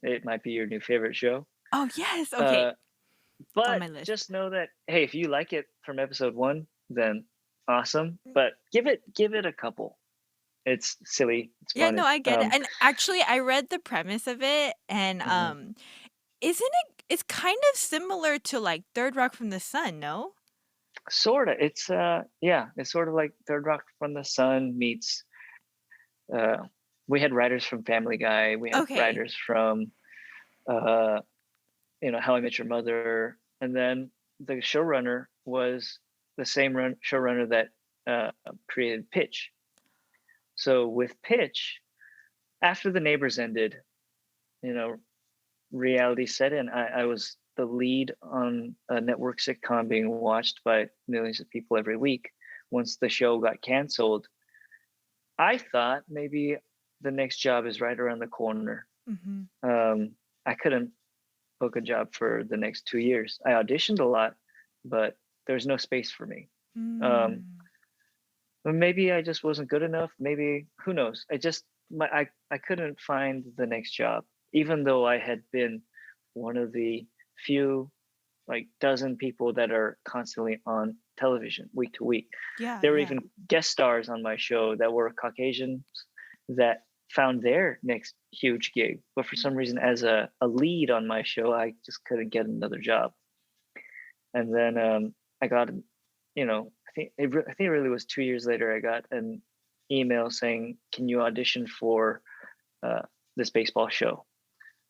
it might be your new favorite show. Oh, yes, okay. Uh, It's on but my list. just know that hey, if you like it from episode 1, then awesome. But give it a couple. It's silly. It's Yeah, no, funny. I get it, and actually, I read the premise of it, and, Mhm. isn't it's kind of similar to, like, Third Rock from the Sun, no? Sorta. It's yeah. It's sort of like Third Rock from the Sun meets. Uh, we had writers from Family Guy. We had Okay. writers from uh, How I Met Your Mother, and then the showrunner was the same showrunner that created Pitch. So with Pitch, after The Neighbors ended, you know, reality set in. I was the lead on a network sitcom being watched by millions of people every week. Once the show got canceled, I thought maybe the next job is right around the corner. Mhm. I couldn't book a job for the next 2 years. I auditioned a lot, but there's no space for me. Um, Mm. maybe I just wasn't good enough. Maybe who knows? I couldn't find the next job, even though I had been one of the few like dozen people that are constantly on television week to week. Yeah, There were yeah. even guest stars on my show that were Caucasians that found their next huge gig. But for some reason, as a lead on my show, I just couldn't get another job. And then I got, I think it really was 2 years later. I got an email saying, "Can you audition for uh, this baseball show?"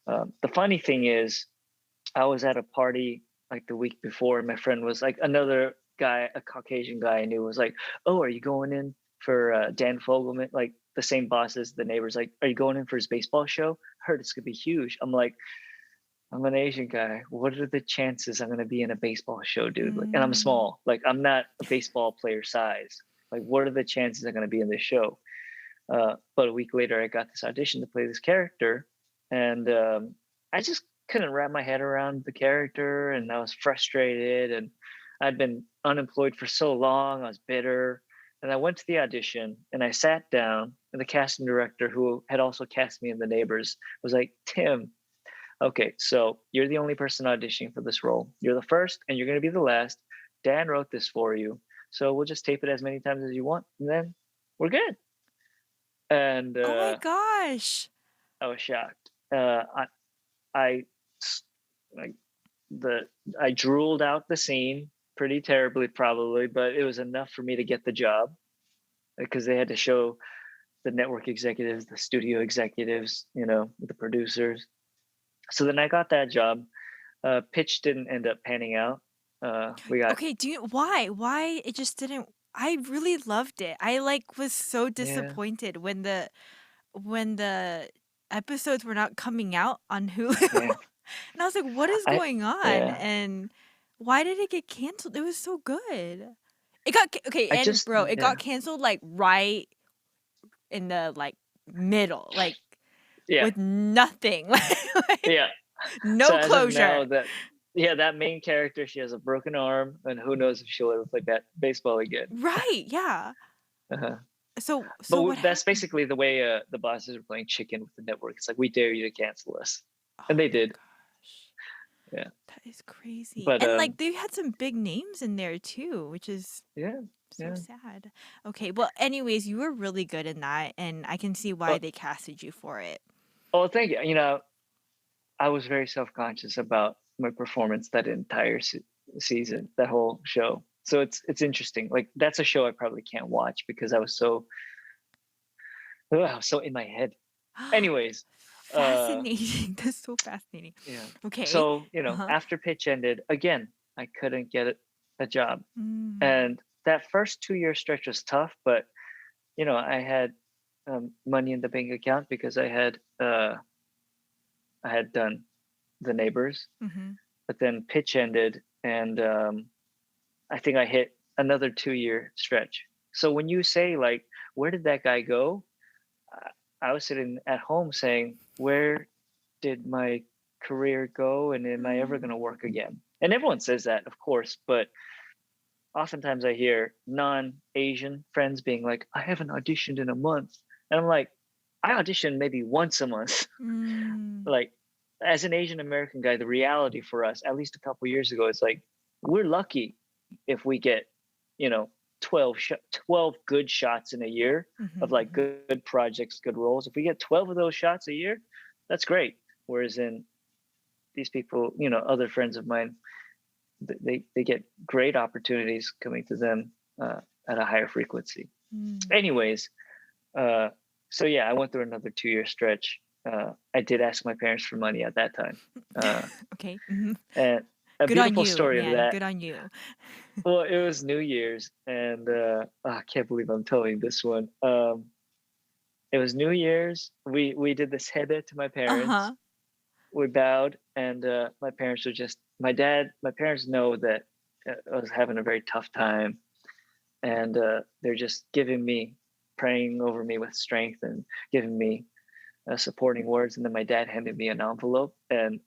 The funny thing is, I was at a party like the week before, and my friend was like, another guy, a Caucasian guy I knew, was like, "Oh, are you going in for Dan Fogelman?" Like the same boss as the Neighbors. Like, "Are you going in for his baseball show? Heard it's gonna be huge." I'm like, I'm an Asian guy. What are the chances I'm gonna be in a baseball show, dude? Like, and I'm Mm. small. Like, I'm not a baseball player size. Like, what are the chances I'm gonna be in this show? But a week later, I got this audition to play this character, and I just couldn't wrap my head around the character, and I was frustrated, and I'd been unemployed for so long. I was bitter, And I went to the audition and I sat down, and the casting director, who had also cast me in The Neighbors, was like, Tim, okay, so you're the only person auditioning for this role. You're the first and you're going to be the last. Dan wrote this for you. So we'll just tape it as many times as you want, and then we're good. And Oh my gosh. I was shocked. I, s- like the I drooled out the scene pretty terribly, probably, but it was enough for me to get the job because they had to show the network executives, the studio executives, the producers. So then I got that job. Pitch didn't end up panning out. We got Okay, do you why? Why it just didn't I really loved it. I like was so Yeah, disappointed when the episodes were not coming out on Hulu. yeah. And I was like, "What is I going on?" yeah. And why did it get canceled? It was so good. It got okay, I and just bro, it yeah got canceled like right in the like middle, like yeah with nothing, like yeah. So no as of now, closure. that main character, she has a broken arm, and who knows if she'll ever play baseball again. Right, yeah. Uh-huh. So But what that's happened? basically the way the bosses are playing chicken with the network. It's like, we dare you to cancel us, and Oh they my did. gosh. Yeah, That is crazy. but And like they had some big names in there too, which is yeah, so yeah. sad. Okay, well anyways, you were really good in that and I can see why Well, they casted you for it. well, thank you. I was very self conscious about my performance that entire season, that whole show. So it's interesting. Like, that's a show I probably can't watch because I was so in my head. Anyways, uh, Fascinating. That's so fascinating. yeah. Okay. So Uh-huh. after pitch ended, again, I couldn't get a job, Mm. and that first 2 year stretch was tough. But I had money in the bank account because I had done The Neighbors, Mhm. but then pitch ended, and I think I hit another 2 year stretch. So when you say, like, where did that guy go? I was sitting at home saying, where did my career go, and am I ever going Mm. to work again? And everyone says that, of course, but oftentimes I hear non-Asian friends being like, I haven't auditioned in a month. And I'm like, I audition maybe once a month. Mm. Like, as an Asian American guy, the reality for us, at least a couple years ago, it's like, we're lucky if we get, you know, 12 good shots in a year of, Mhm. like, Mhm. good projects, good roles. If we get 12 of those shots a year, that's great. Whereas in these people, other friends of mine, they get great opportunities coming to them at a higher frequency. Mm. Anyways, uh, so yeah, I went through another 2 year stretch. I did ask my parents for money at that time, uh, Okay. Mhm. and a Good on beautiful you, story of man. that. Good on you. Well, it was New Year's, and I can't believe I'm telling this one. It was New Year's. We did this hebe to my parents. Uh-huh. We bowed, and my parents were just my parents know that I was having a very tough time, and they're just giving me, praying over me with strength and giving me supporting words. And then my dad handed me an envelope, and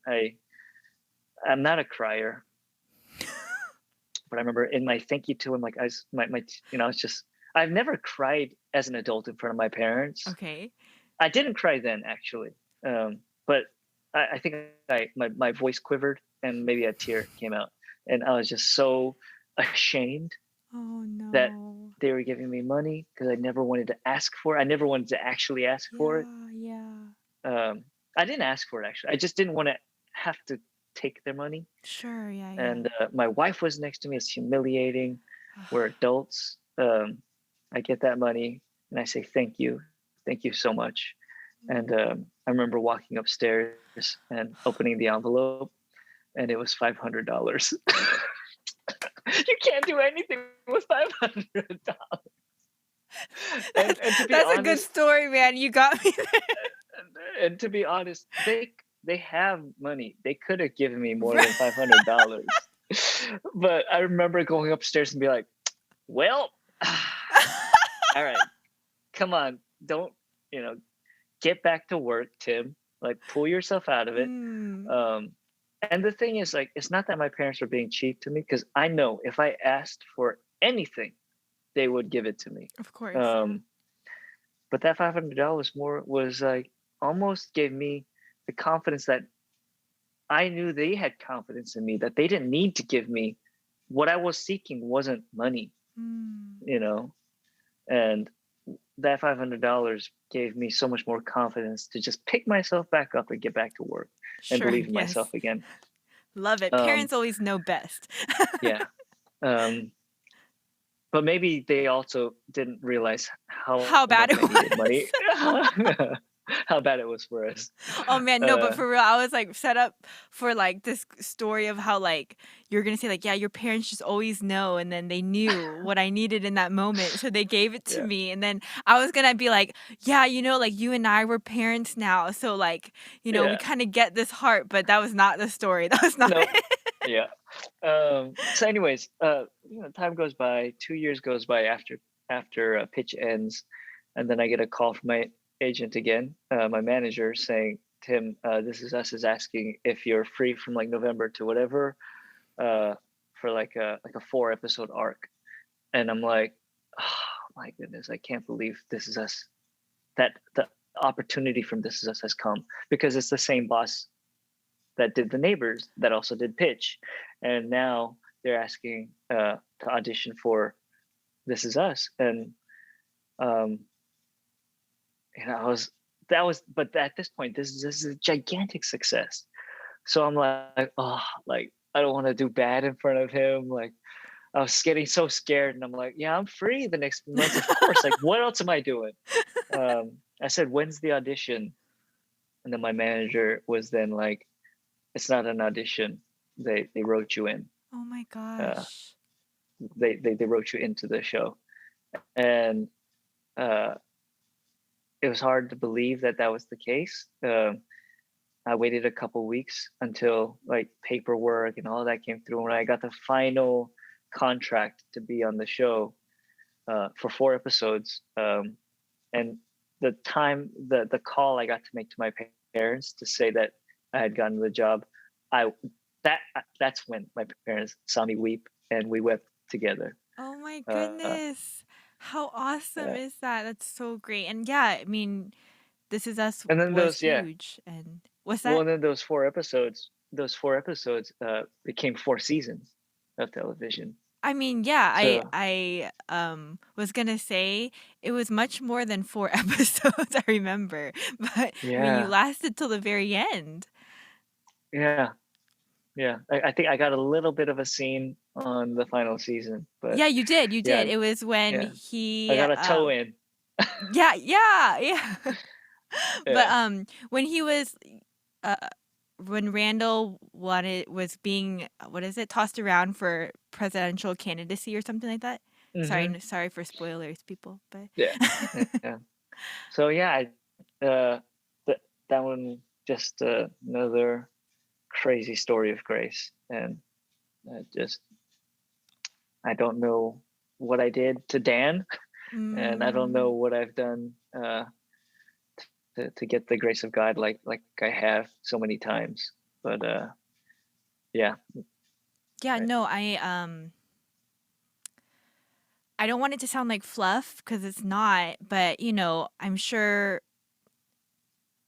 I'm not a crier, but I remember in my thank you to him, like, I was my it's just, I've never cried as an adult in front of my parents. Okay. I didn't cry then, actually, but I think my voice quivered and maybe a tear came out, and I was just so ashamed Oh that no. they were giving me money because I never wanted to ask for it. I never wanted to actually ask for it. Yeah, yeah. I didn't ask for it, actually. I just didn't want to have to take their money. Sure, yeah, yeah. And my wife was next to me. It's humiliating. We're adults. I get that money and I say thank you so much. And I remember walking upstairs and opening the envelope, and it was $500. You can't do anything with $500. And to be That's a good honest, story, man. You got me there. and to be honest, they have money. They could have given me more than Right. $500. But I remember going upstairs and be like, well, all right, come on, don't, you know, get back to work, Tim. Like, pull yourself out of it. Mm. Um, and the thing is, like, it's not that my parents were being cheap to me, because I know if I asked for anything, they would give it to me. Of course, yeah. Um, but that $500 more was like almost gave me the confidence that I knew they had confidence in me, that they didn't need to give me what I was seeking wasn't money, Mm. you know? And that $500 gave me so much more confidence to just pick myself back up and get back to work and Sure, believe in myself yes. again. Love it. Um, Parents always know best. yeah. Um, but maybe they also didn't realize how How bad much it I needed money, was. how bad it was for us. Oh man, no, but Uh, for real, I was like set up for like this story of how like you're gonna say like, yeah, your parents just always know, and then they knew what I needed in that moment, so they gave it to yeah, me, and then I was gonna be like, yeah, like you and I were parents now, so like, we yeah, kind of get this heart, but that was not the story. That was not no, it. yeah. So anyways, time goes by, 2 years goes by after pitch ends, and then I get a call from my agent again, my manager saying, Tim, this is us is asking if you're free from like November to whatever, uh, for like a 4 episode arc. And I'm like, oh my goodness, I can't believe This Is Us, that the opportunity from This Is Us has come, because it's the same boss that did The Neighbors that also did Pitch, and now they're asking to audition for This Is Us. And um, I was that was, but at this point, this is a gigantic success. So I'm like, oh, like I don't want to do bad in front of him. Like I was getting so scared, and I'm like, yeah, I'm free the next few months, of course. Like, what else am I doing? I said, when's the audition? And then my manager was then like, it's not an audition. They wrote you in. Oh my Uh, gosh. they wrote you into the show, and uh, it was hard to believe that that was the case. I waited a couple weeks until like paperwork and all that came through. When I got the final contract to be on the show for 4 episodes, and the call I got to make to my parents to say that I had gotten the job, I that's when my parents saw me weep, and we wept together. Oh my Uh, goodness. How awesome yeah. is that? That's so great. And yeah, I mean, This Is Us And then was those, yeah, huge. And what's well, that? and then those 4 episodes became 4 seasons of television. I mean, yeah, So I was gonna say it was much more than 4 episodes, I remember, but I mean, you yeah, lasted till the very end. yeah, yeah. I think I got a little bit of a scene on the final season, but Yeah, you yeah, did. It was when yeah, I he, got a toe in. yeah, yeah, yeah. But, Yeah. when he was, uh when Randall was being, what is it, tossed around for presidential candidacy or something like that? Sorry, Hmm. sorry for spoilers, people, but Yeah. Yeah. So yeah, th- that one just another crazy story of grace, and just I don't know what I did to Dan, and I don't know Mm. what I've done to get the grace of God like I have so many times. But yeah, Yeah, right. no, I don't want it to sound like fluff because it's not, but I'm sure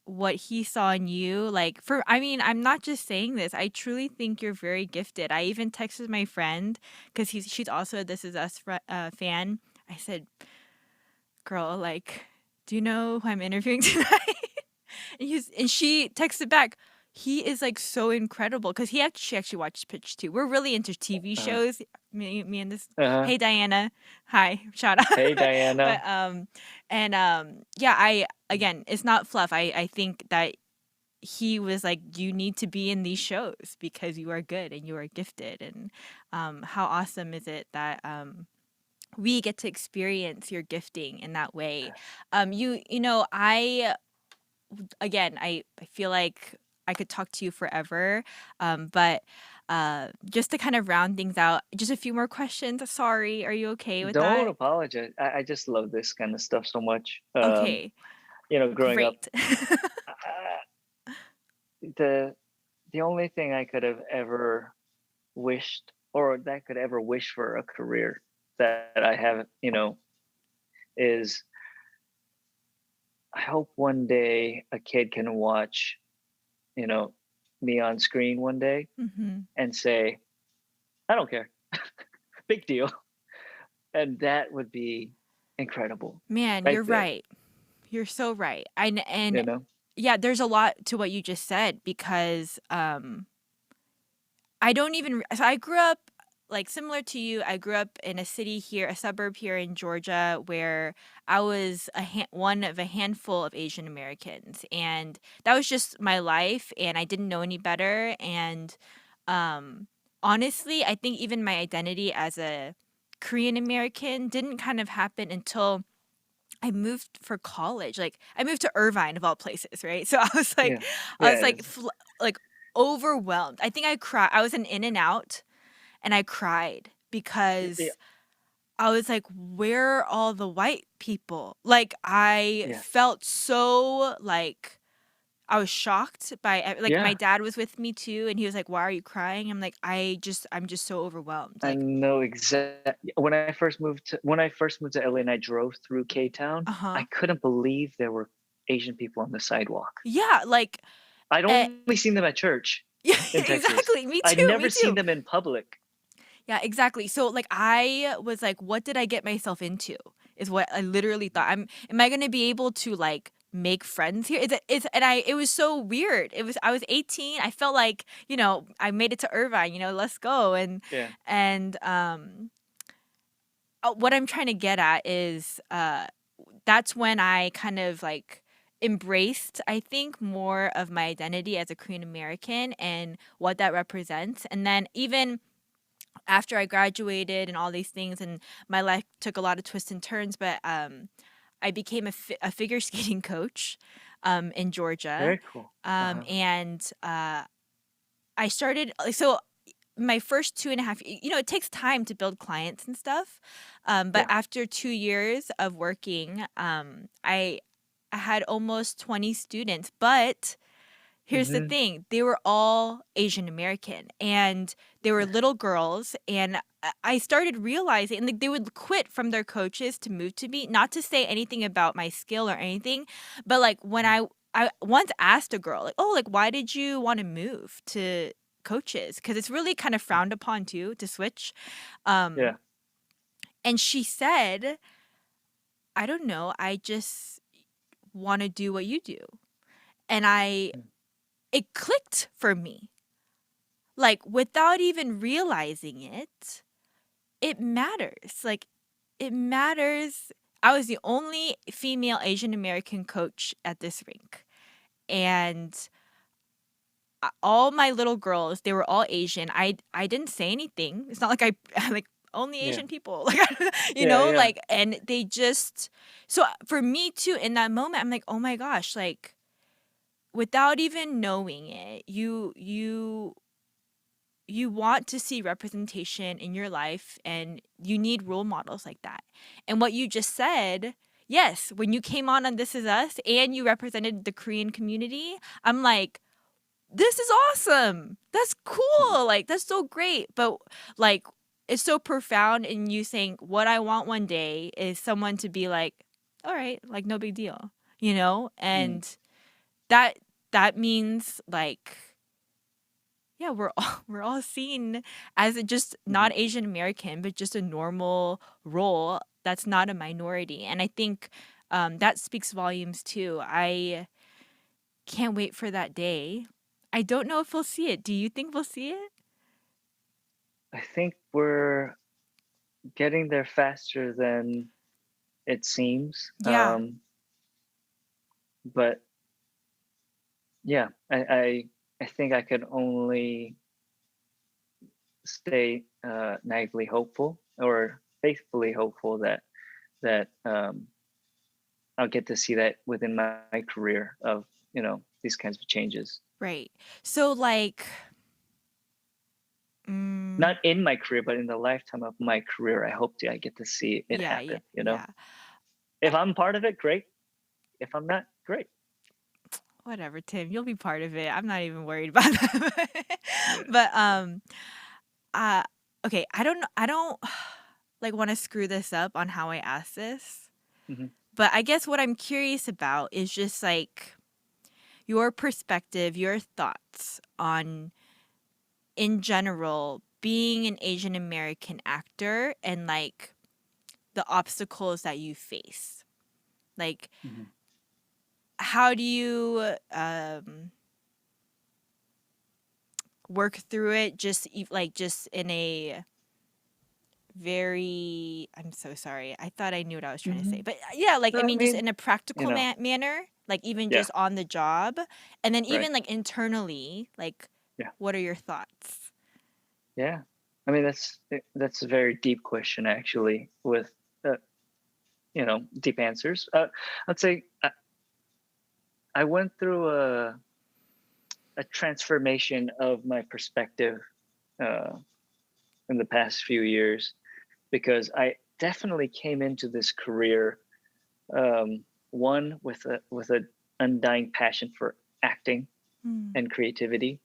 what he saw in you, like I mean, I'm not just saying this. I truly think you're very gifted. I even texted my friend because she's also a This Is Us fan. I said, "Girl, like, do you know who I'm interviewing tonight?" And she texted back, he is like so incredible because she actually watched Pitch too. We're really into TV uh, shows. Me and this. uh, Hey Diana, hi, shout out. hey But Diana. and yeah, I again, it's not fluff. I think that he was like, you need to be in these shows because you are good and you are gifted. And how awesome is it that we get to experience your gifting in that way. I again, I feel like I could talk to you forever, but just to kind of round things out, just a few more questions. Sorry, are you okay with Don't that? apologize. I just love this kind of stuff so much. Okay, Growing up, great. uh, the the only thing I could have ever wished, or that I could ever wish for a career. that I have, is I hope one day a kid can watch, you know, me on screen one day Mhm. and say, "I don't care. Big deal." And that would be incredible Man, right you're there, right. You're so right. And you know? yeah, there's a lot to what you just said because I don't even so I grew up like similar to you. I grew up in a city here, a suburb here in Georgia where I was one of a handful of Asian Americans and that was just my life and I didn't know any better and um honestly, I think even my identity as a Korean American didn't kind of happen until I moved for college, like, I moved to Irvine of all places, right? So Yeah. I Yeah, was like, like, overwhelmed. I think I was an in and out, and I cried yeah, because I was like, "Where are all the white people?" Like, I yeah, felt so, like I was shocked by like, my yeah. dad was with me too, and he was like, "Why are you crying?" I'm like, I'm just so overwhelmed." I Like know exactly. When I first moved to LA and I drove through K-Town, I Uh-huh. couldn't believe there were Asian people on the sidewalk. Yeah, like, I'd eh only seen them at church yeah, in Texas. exactly, me I'd too, me never seen too. them in public. Yeah, exactly. So, like, I was like, "What did I get myself into?" Is what I literally thought. Am I gonna be able to, like, make friends here? It was so weird. I was 18. I felt like, I made it to Irvine, let's go. Yeah. And what I'm trying to get at is, that's when I kind of, like, embraced, I think, more of my identity as a Korean American and what that represents. And then even after I graduated and all these things, and my life took a lot of twists and turns, but I became a figure skating coach in Georgia, Very cool. Uh-huh. and I started so my first 2.5 it takes time to build clients and stuff, but Yeah. after 2 years of working, I had almost 20 students, but here's the Mhm. thing, they were all Asian American, and they were Yeah. little girls, and I started realizing and, like, they would quit from their coaches to move to me, not to say anything about my skill or anything, but, like, when Mhm. I once asked a girl, like, "Oh, like, why did you wanna move to coaches?" Because it's really kind of Mm. frowned upon too to switch, um, Yeah. and she said, "I don't know, I just wanna do what you do," and Mm. it clicked for me. Like, without even realizing it, it matters. Like, it matters. I was the only female Asian American coach at this rink, and all my little girls, they were all Asian. I didn't say anything. It's not like I like only Yeah. Asian people, like Yeah, yeah. like, and they just so for me too. In that moment, I'm like, oh my gosh, like without even knowing it, you want to see representation in your life and you need role models like that. And what you just said, yes, when you came on This Is Us and you represented the Korean community, I'm like, this is awesome. That's Mhm. cool. Like, that's so great. But, like, it's so profound in you saying, what I want one day is someone to be like, all right, like, no big deal, Mm. And that, that means, like, yeah, we're all seen as just not Mhm. Asian American, but just a normal role that's not a minority, and I think, that speaks volumes too. I can't wait for that day. I don't know if we'll see it. Do you think we'll see it? I think we're getting there faster than it seems. Yeah, But yeah, I think I could only stay naively hopeful or faithfully hopeful that I'll get to see that within my career of these kinds of changes. right. So, like, mm, Not in my career, but in the lifetime of my career, I get to see it yeah, yeah, happen. yeah. If I'm part of it, great. If I'm not, great. Whatever, Tim, you'll be part of it. I'm not even worried about that. Yeah. But, Yeah. uh, okay, I don't know. I don't. like want to screw this up on how I ask this, Hmm. but I guess what I'm curious about is just like your perspective, your thoughts on, in general, being an Asian American actor and like the obstacles that you face. Like, Hmm. how do you work through it? Just like just in a very, I'm so sorry. I thought I knew what I was trying to Hmm. say, but yeah, like I I mean, just mean, in a you practical know, manner, like even yeah, just on the job, and then right, even like internally, like yeah, what are your thoughts? yeah. I mean, that's a very deep question, actually, with uh, deep answers. I'd say I went through a transformation of my perspective uh, in the past few years, because I definitely came into this career, one with a undying passion for acting Mm. and creativity.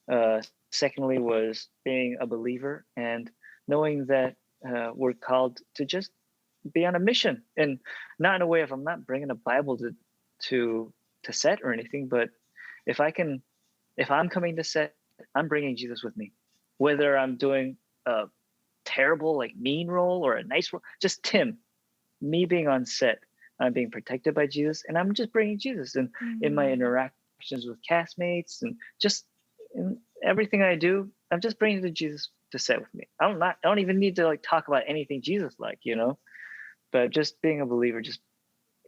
Uh, Secondly, was being a believer and knowing that we're called to just be on a mission, and not in a way of, I'm not bringing a Bible to to set or anything, but if I can, if I'm coming to set, I'm bringing Jesus with me, whether I'm doing a terrible, like, mean role or a nice role, just Tim, me being on set, I'm being protected by Jesus, and I'm just bringing Jesus in my Mm. interactions with castmates, and just in everything I do, I'm just bringing the Jesus to set with me. I don't even need to like talk about anything Jesus like, but just being a believer, just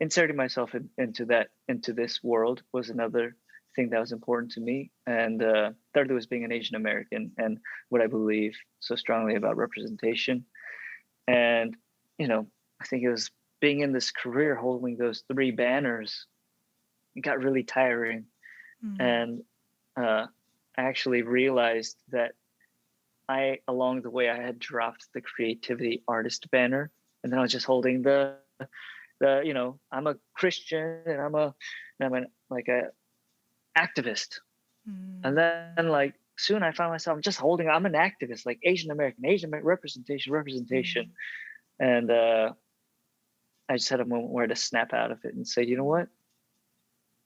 inserting myself into this world was another thing that was important to me. And thirdly was being an Asian American and what I believe so strongly about representation. And I think it was being in this career holding those three banners, it got really tiring. Mm. And I actually realized that I, along the way, I had dropped the creativity artist banner, and then I was just holding the I'm a Christian, and I'm an like a activist. And then, Mm. like, soon I found myself just holding, I'm an activist, like Asian American representation. Mm. And I just had a moment where to snap out of it and say, you know what,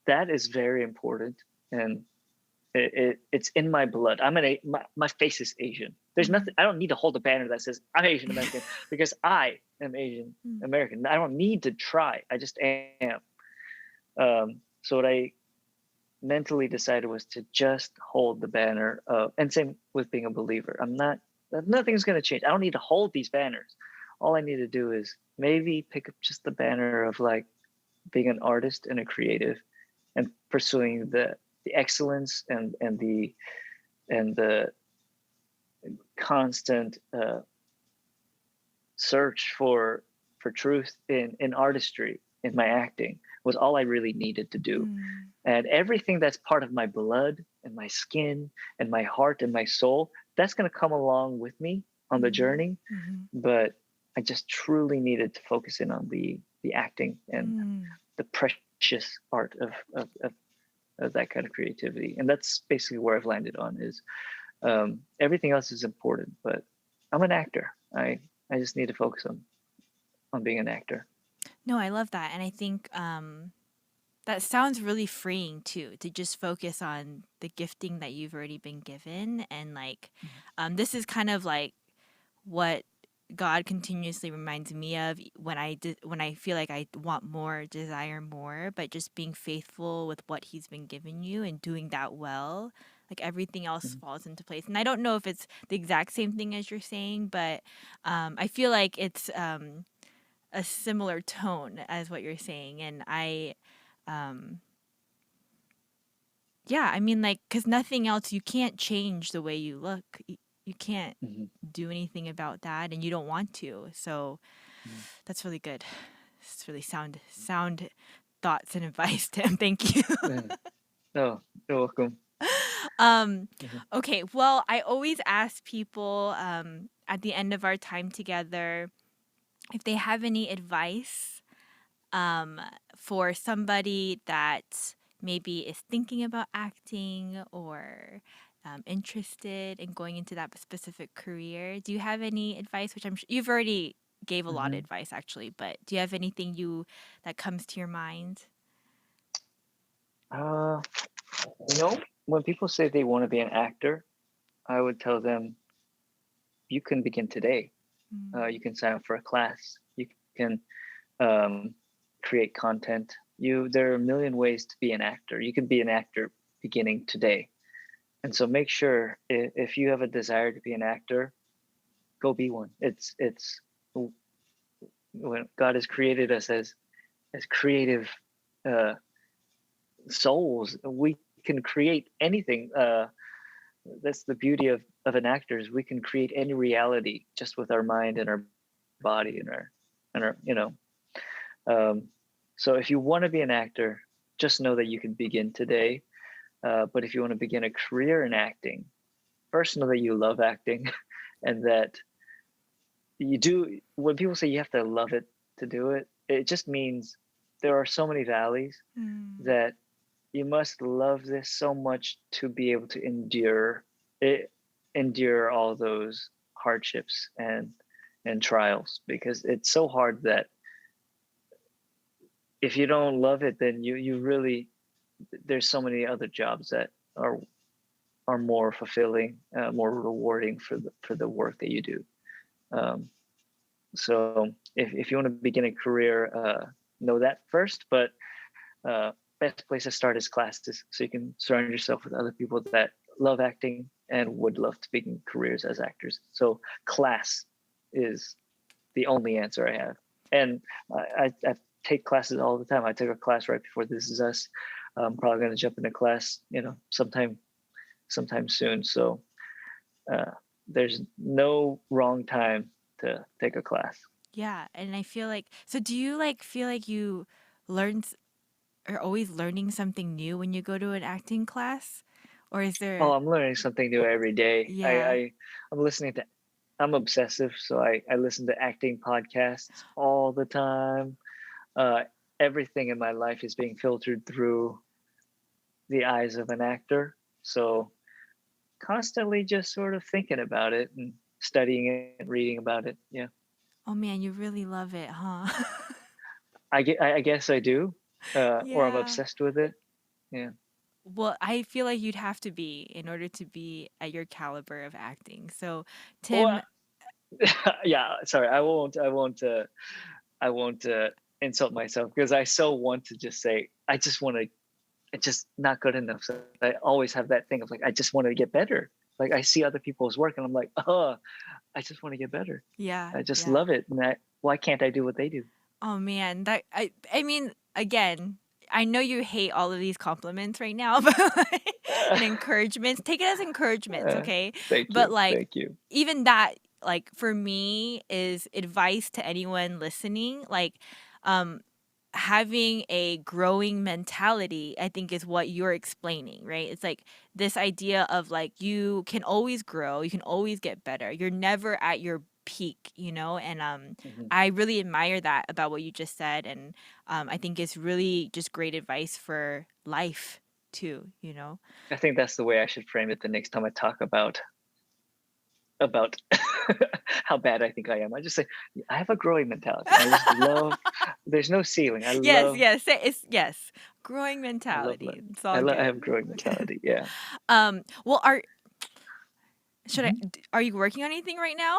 that is very important. And it's in my blood. My face is Asian. There's nothing, Mm. I don't need to hold a banner that says I'm Asian American, because I am Asian Mm. American. I don't need to try. I just am. So what I mentally decided was to just hold the banner of, and same with being a believer. I'm not, nothing's going to change. I don't need to hold these banners. All I need to do is maybe pick up just the banner of, like, being an artist and a creative, and pursuing the excellence and the constant search for truth in artistry, in my acting, was all I really needed to do. Mm. And everything that's part of my blood and my skin and my heart and my soul, that's going to come along with me on the Mm. journey. Mhm. But I just truly needed to focus in on the acting and Mm. the precious art of that kind of creativity. And that's basically where I've landed on, is everything else is important, but I'm an actor. I just need to focus on being an actor. No, I love that, and I think that sounds really freeing too, to just focus on the gifting that you've already been given, and like this is kind of like what God continuously reminds me of when I feel like I want more, desire more, but just being faithful with what He's been giving you and doing that well, like everything else Mhm. falls into place. And I don't know if it's the exact same thing as you're saying, but I feel like it's a similar tone as what you're saying, and um, yeah, I mean, like, because nothing else, you can't change the way you look. You can't Mhm. do anything about that, and you don't want to. So Mhm. that's really good. It's really sound thoughts and advice, Tim. Thank you. Yeah. Oh, you're welcome. um, Mhm. okay, well, I always ask people at the end of our time together if they have any advice um, for somebody that maybe is thinking about acting or interested in going into that specific career. Do you have any advice? Which I'm sure you've already gave a lot of Hmm. advice actually, but do you have anything you that comes to your mind? Uh, you know, when people say they want to be an actor, I would tell them you can begin today. You Mm. can sign up for a class. You can um, create content. There are a million ways to be an actor. You can be an actor beginning today. And so make sure if you have a desire to be an actor, go be one. It's when God has created us as creative uh, souls, we can create anything. That's the beauty of an actor is we can create any reality just with our mind and our body and our Um, so if you want to be an actor, just know that you can begin today. But if you want to begin a career in acting, first know that you love acting and that you do. When people say you have to love it to do it, it just means there are so many valleys Mm. that you must love this so much to be able to it, endure all those hardships and trials because it's so hard that if you don't love it, then you really there's so many other jobs that are more fulfilling, more rewarding for the work that you do. Um, so if you want to begin a career, know that first. But uh, best place to start is classes, so you can surround yourself with other people that love acting and would love to begin careers as actors. So class is the only answer I have. And I take classes all the time. I took a class right before This Is Us. I'm probably going to jump into class, sometime soon. So uh, there's no wrong time to take a class. Yeah, and I feel like so do you like feel like you learn are always learning something new when you go to an acting class? Or is Oh, there I'm learning something new every day. yeah. I'm listening to. I'm obsessive, so I listen to acting podcasts all the time. Uh, Everything in my life is being filtered through the eyes of an actor. So constantly just sort of thinking about it and studying it and reading about it. Yeah, Oh man, you really love it, huh? I guess I do, or I'm Yeah. obsessed with it. Yeah. Well, I feel like you'd have to be in order to be at your caliber of acting. So, Tim, Well, yeah. Sorry, I won't insult myself because I so want to just say I just want to. It's just not good enough. So I always have that thing of like I just want to get better. Like I see other people's work and I'm like, oh, I just want to get better. yeah, I just yeah. love it. And why can't I do what they do? Oh man, that I mean, again, I know you hate all of these compliments right now, but and encouragements. Take it as encouragements, Uh, okay? Thank But you. like Thank you. even that like for me is advice to anyone listening, like um having a growing mentality, I think is what you're explaining, right? It's like this idea of like you can always grow, you can always get better. You're never at your peak, you know? And Mhm. I really admire that about what you just said, and I think it's really just great advice for life too, you know? I think that's the way I should frame it the next time I talk about how bad I think I am. I just say I have a growing mentality. I just love. There's no ceiling. Yes, yes, it's yes. Growing I love mentality. learning. It's all I good. have growing mentality. Yeah. Well, Mhm. are you working on anything right now?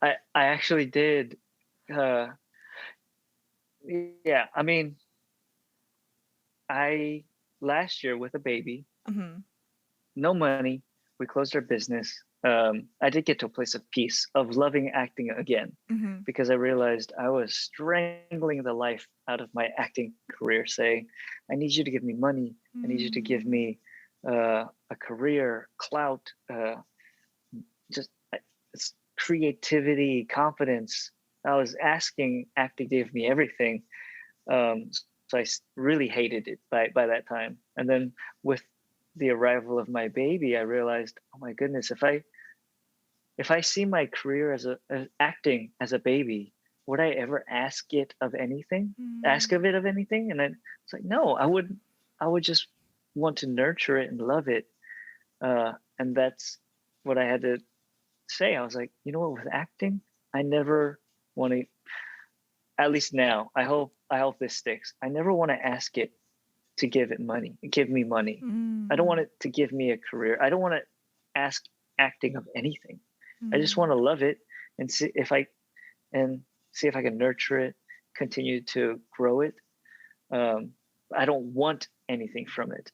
I actually did. Uh, yeah. I mean, I last year with a baby, Mhm. no money. We closed our business. I did get to a place of peace, of loving acting again, Mhm. because I realized I was strangling the life out of my acting career, saying, I need you to give me money. I need you to give Mm. me a career, clout, just creativity, confidence. I was asking acting to give me everything. So really hated it by that time. And then with the arrival of my baby, I realized, oh my goodness, if I see my career as acting as a baby, would I ever ask Mm. of it of anything? And then it's like, no, I would just want to nurture it and love it. And that's what I had to say. I was like, you know what, with acting, I never want to, at least now, I hope this sticks. I never want to ask it to give me money. I don't want Mm, it to give me a career. I don't want to ask acting of anything. I just want mm, to love it and and see if I can nurture it, continue to grow it. Um, I don't want anything from it.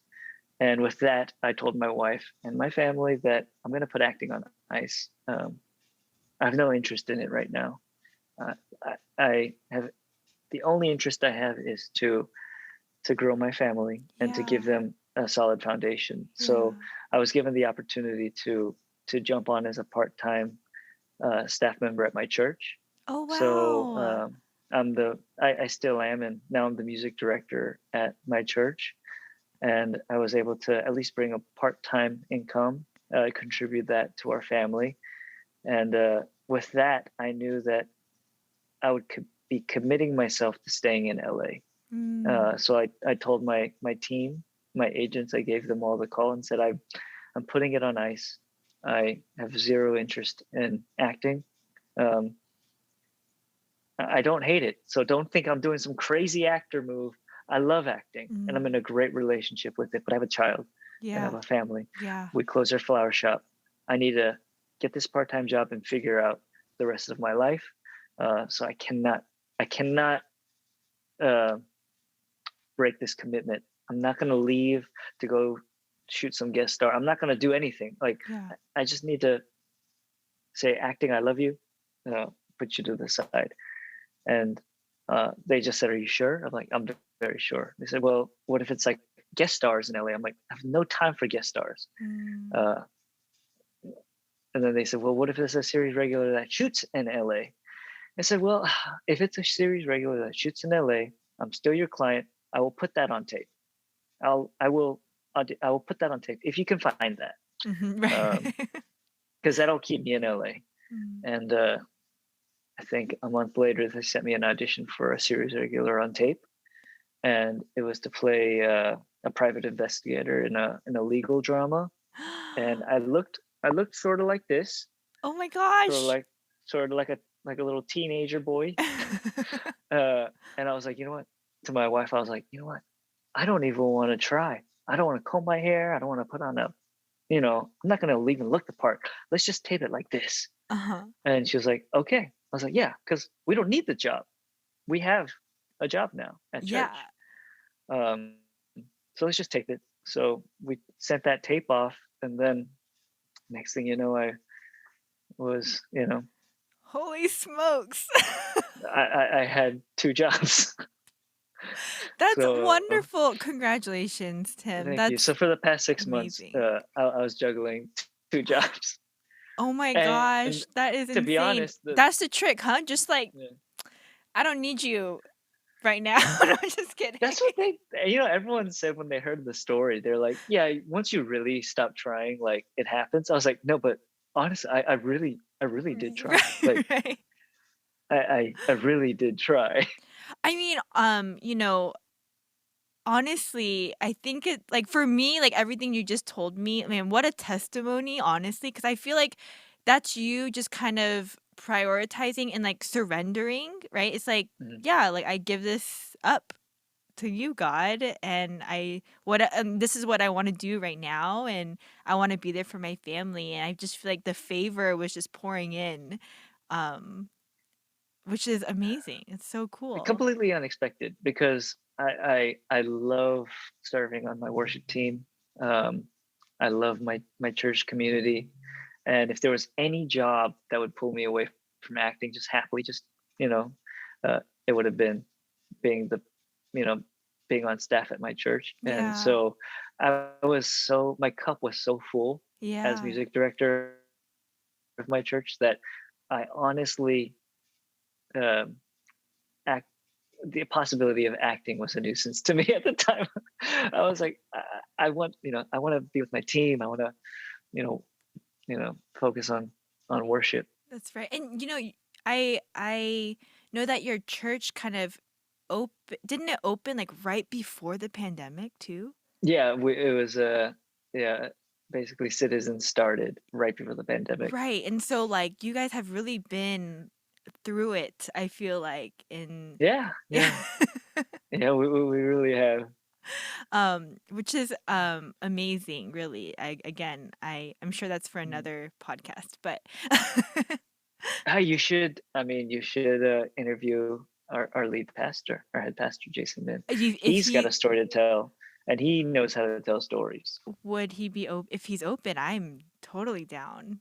And with that, I told my wife and my family that I'm going to put acting on ice. I have no interest in it right now. Uh, I have the only interest I have is to grow my family and to give yeah, them a solid foundation. yeah. So I was given the opportunity to jump on as a part-time staff member at my church. Oh, So wow. I still am, and now I'm the music director at my church, and I was able to at least bring a part-time income, contribute that to our family, and with that, I knew that I would be committing myself to staying in LA. Mm, So I told my team, my agents, I gave them all the call and said I'm putting it on ice. I have zero interest in acting. Um, I don't hate it, so don't think I'm doing some crazy actor move. I love acting, and I'm in mm, a great relationship with it. But I have a child, and I have yeah, a family. yeah. We close our flower shop. I need to get this part-time job and figure out the rest of my life. So I cannot uh, break this commitment. I'm not going to leave to go shoot some guest star. I'm not going to do anything. Like Yeah. I just need to say, acting, I love you. Put you to the side. And they just said, "Are you sure?" I'm like, "I'm very sure." They said, "Well, what if it's like guest stars in LA?" I'm like, "I have no time for guest stars." Mm, Uh, and then they said, "Well, what if it's a series regular that shoots in LA?" I said, "Well, if it's a series regular that shoots in LA, I'm still your client. I will put that on tape. I will I will put that on tape if you can find that, mhm, because right. that'll keep me in LA." Mm. And I think a month later, they sent me an audition for a series regular on tape, and it was to play a private investigator in a legal drama. And I looked sort of like this, Oh my sort of gosh. like sort of like a little teenager boy. And I was like, you know what? To my wife, I was like, you know what? I don't even want to try. I don't want to comb my hair. I don't want to put on I'm not going to even look the part. Let's just tape it like this. Uh-huh. And she was like, okay. I was like, yeah, because we don't need the job. We have a job now at church. Yeah. Um, so let's just tape it. So we sent that tape off, and then next thing you know, I was, Holy smokes. I had two jobs. That's So wonderful. Congratulations, Tim. thank you. That's So for the past 6 months, amazing. I was juggling two jobs, Oh my and gosh, that is to be insane. honest, the That's the trick, huh? Just like, yeah. I don't need you right now. No, I'm just kidding. That's what everyone said when they heard the story. They're like, "Yeah, once you really stop trying, like it happens." I was like, "No, but honestly, I really did try. Like, Right. I really did try." I mean, honestly, I think it like, for me, like, everything you just told me, I mean, what a testimony, honestly, because I feel like that's you just kind of prioritizing and, like, surrendering, right? It's like, Mhm. "Yeah, like, I give this up to you, God, and this is what I wanna do right now, and I wanna be there for my family," and I just feel like the favor was just pouring in, um, which is amazing. It's so cool. Completely unexpected because I love serving on my worship team. Um, I love my church community, and if there was any job that would pull me away from acting, just happily, just you know, it would have been being the you know being on staff at my church. And Yeah. so my cup was so full as Yeah. music director of my church that I honestly, um, act the possibility of acting was a nuisance to me at the time. I was like, I want to be with my team. I want to, you know, focus on worship. That's right, and, I know that your church kind of didn't it open, like, right before the pandemic too? Yeah, it was yeah, basically Citizens started right before the pandemic. Right, and so, like, you guys have really been through it, I feel like in Yeah, yeah. yeah, yeah. We really have. Which is amazing, really. I'm sure that's for Mm. another podcast, but You should. I mean, you should interview our lead pastor, our head pastor, Jason Min. if He's got a he story to tell, and he knows how to tell stories. would he be if he's open, I'm totally down.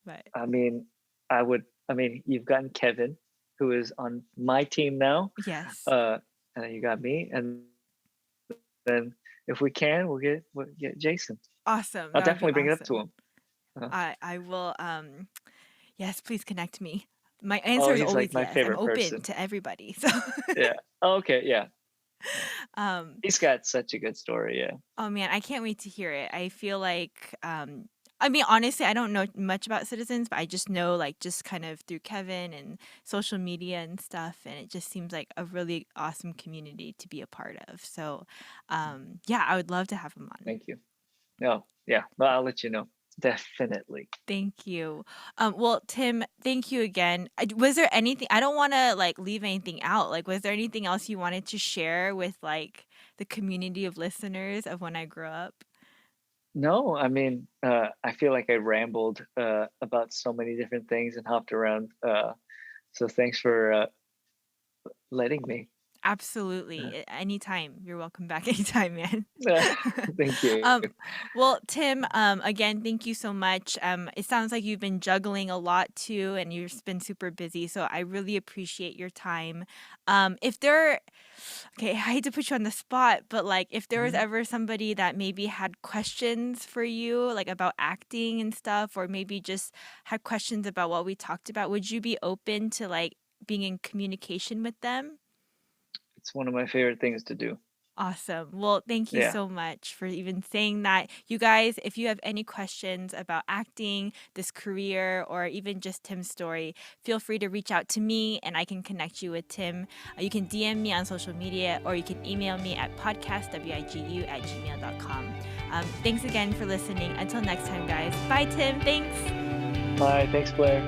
But I mean, I would. I mean, you've gotten Kevin, who is on my team now, yes. uh, and then you got me, and then if we can, we'll get Jason. Awesome. I'll That would be definitely bring it up to awesome. him. Uh, I will yes, please connect me. My oh, answer is he's like always my yes. I'm favorite open person. to everybody. So Yeah. Oh, okay. Yeah. Yeah. um He's got such a good story. Yeah. oh man, I can't wait to hear it. I feel like I mean honestly, I don't know much about Citizens, but I just know like just kind of through Kevin and social media and stuff, and it just seems like a really awesome community to be a part of. So yeah, I would love to have him on. Thank you. No. Yeah. Well, I'll let you know. Definitely. Thank you. Well, Tim, thank you again. Was there anything I don't want to like leave anything out. Like, was there anything else you wanted to share with like the community of listeners of When I Grow Up? No, I mean, I feel like I rambled about so many different things and hopped around. So thanks for letting me. Absolutely. Anytime. You're welcome back anytime, man. Thank you. um, well, Tim, again, thank you so much. It sounds like you've been juggling a lot too, and you've been super busy. So I really appreciate your time. If there, okay, I hate to put you on the spot, but like if there was Mhm. ever somebody that maybe had questions for you, like about acting and stuff, or maybe just had questions about what we talked about, would you be open to like being in communication with them? It's one of my favorite things to do. Awesome. Well, thank you Yeah. so much for even saying that. You guys, if you have any questions about acting, this career, or even just Tim's story, feel free to reach out to me and I can connect you with Tim. You can DM me on social media or you can email me at podcastwigu@gmail.com. Thanks again for listening. Until next time, guys. Bye, Tim. Thanks. Bye. Thanks, Blair.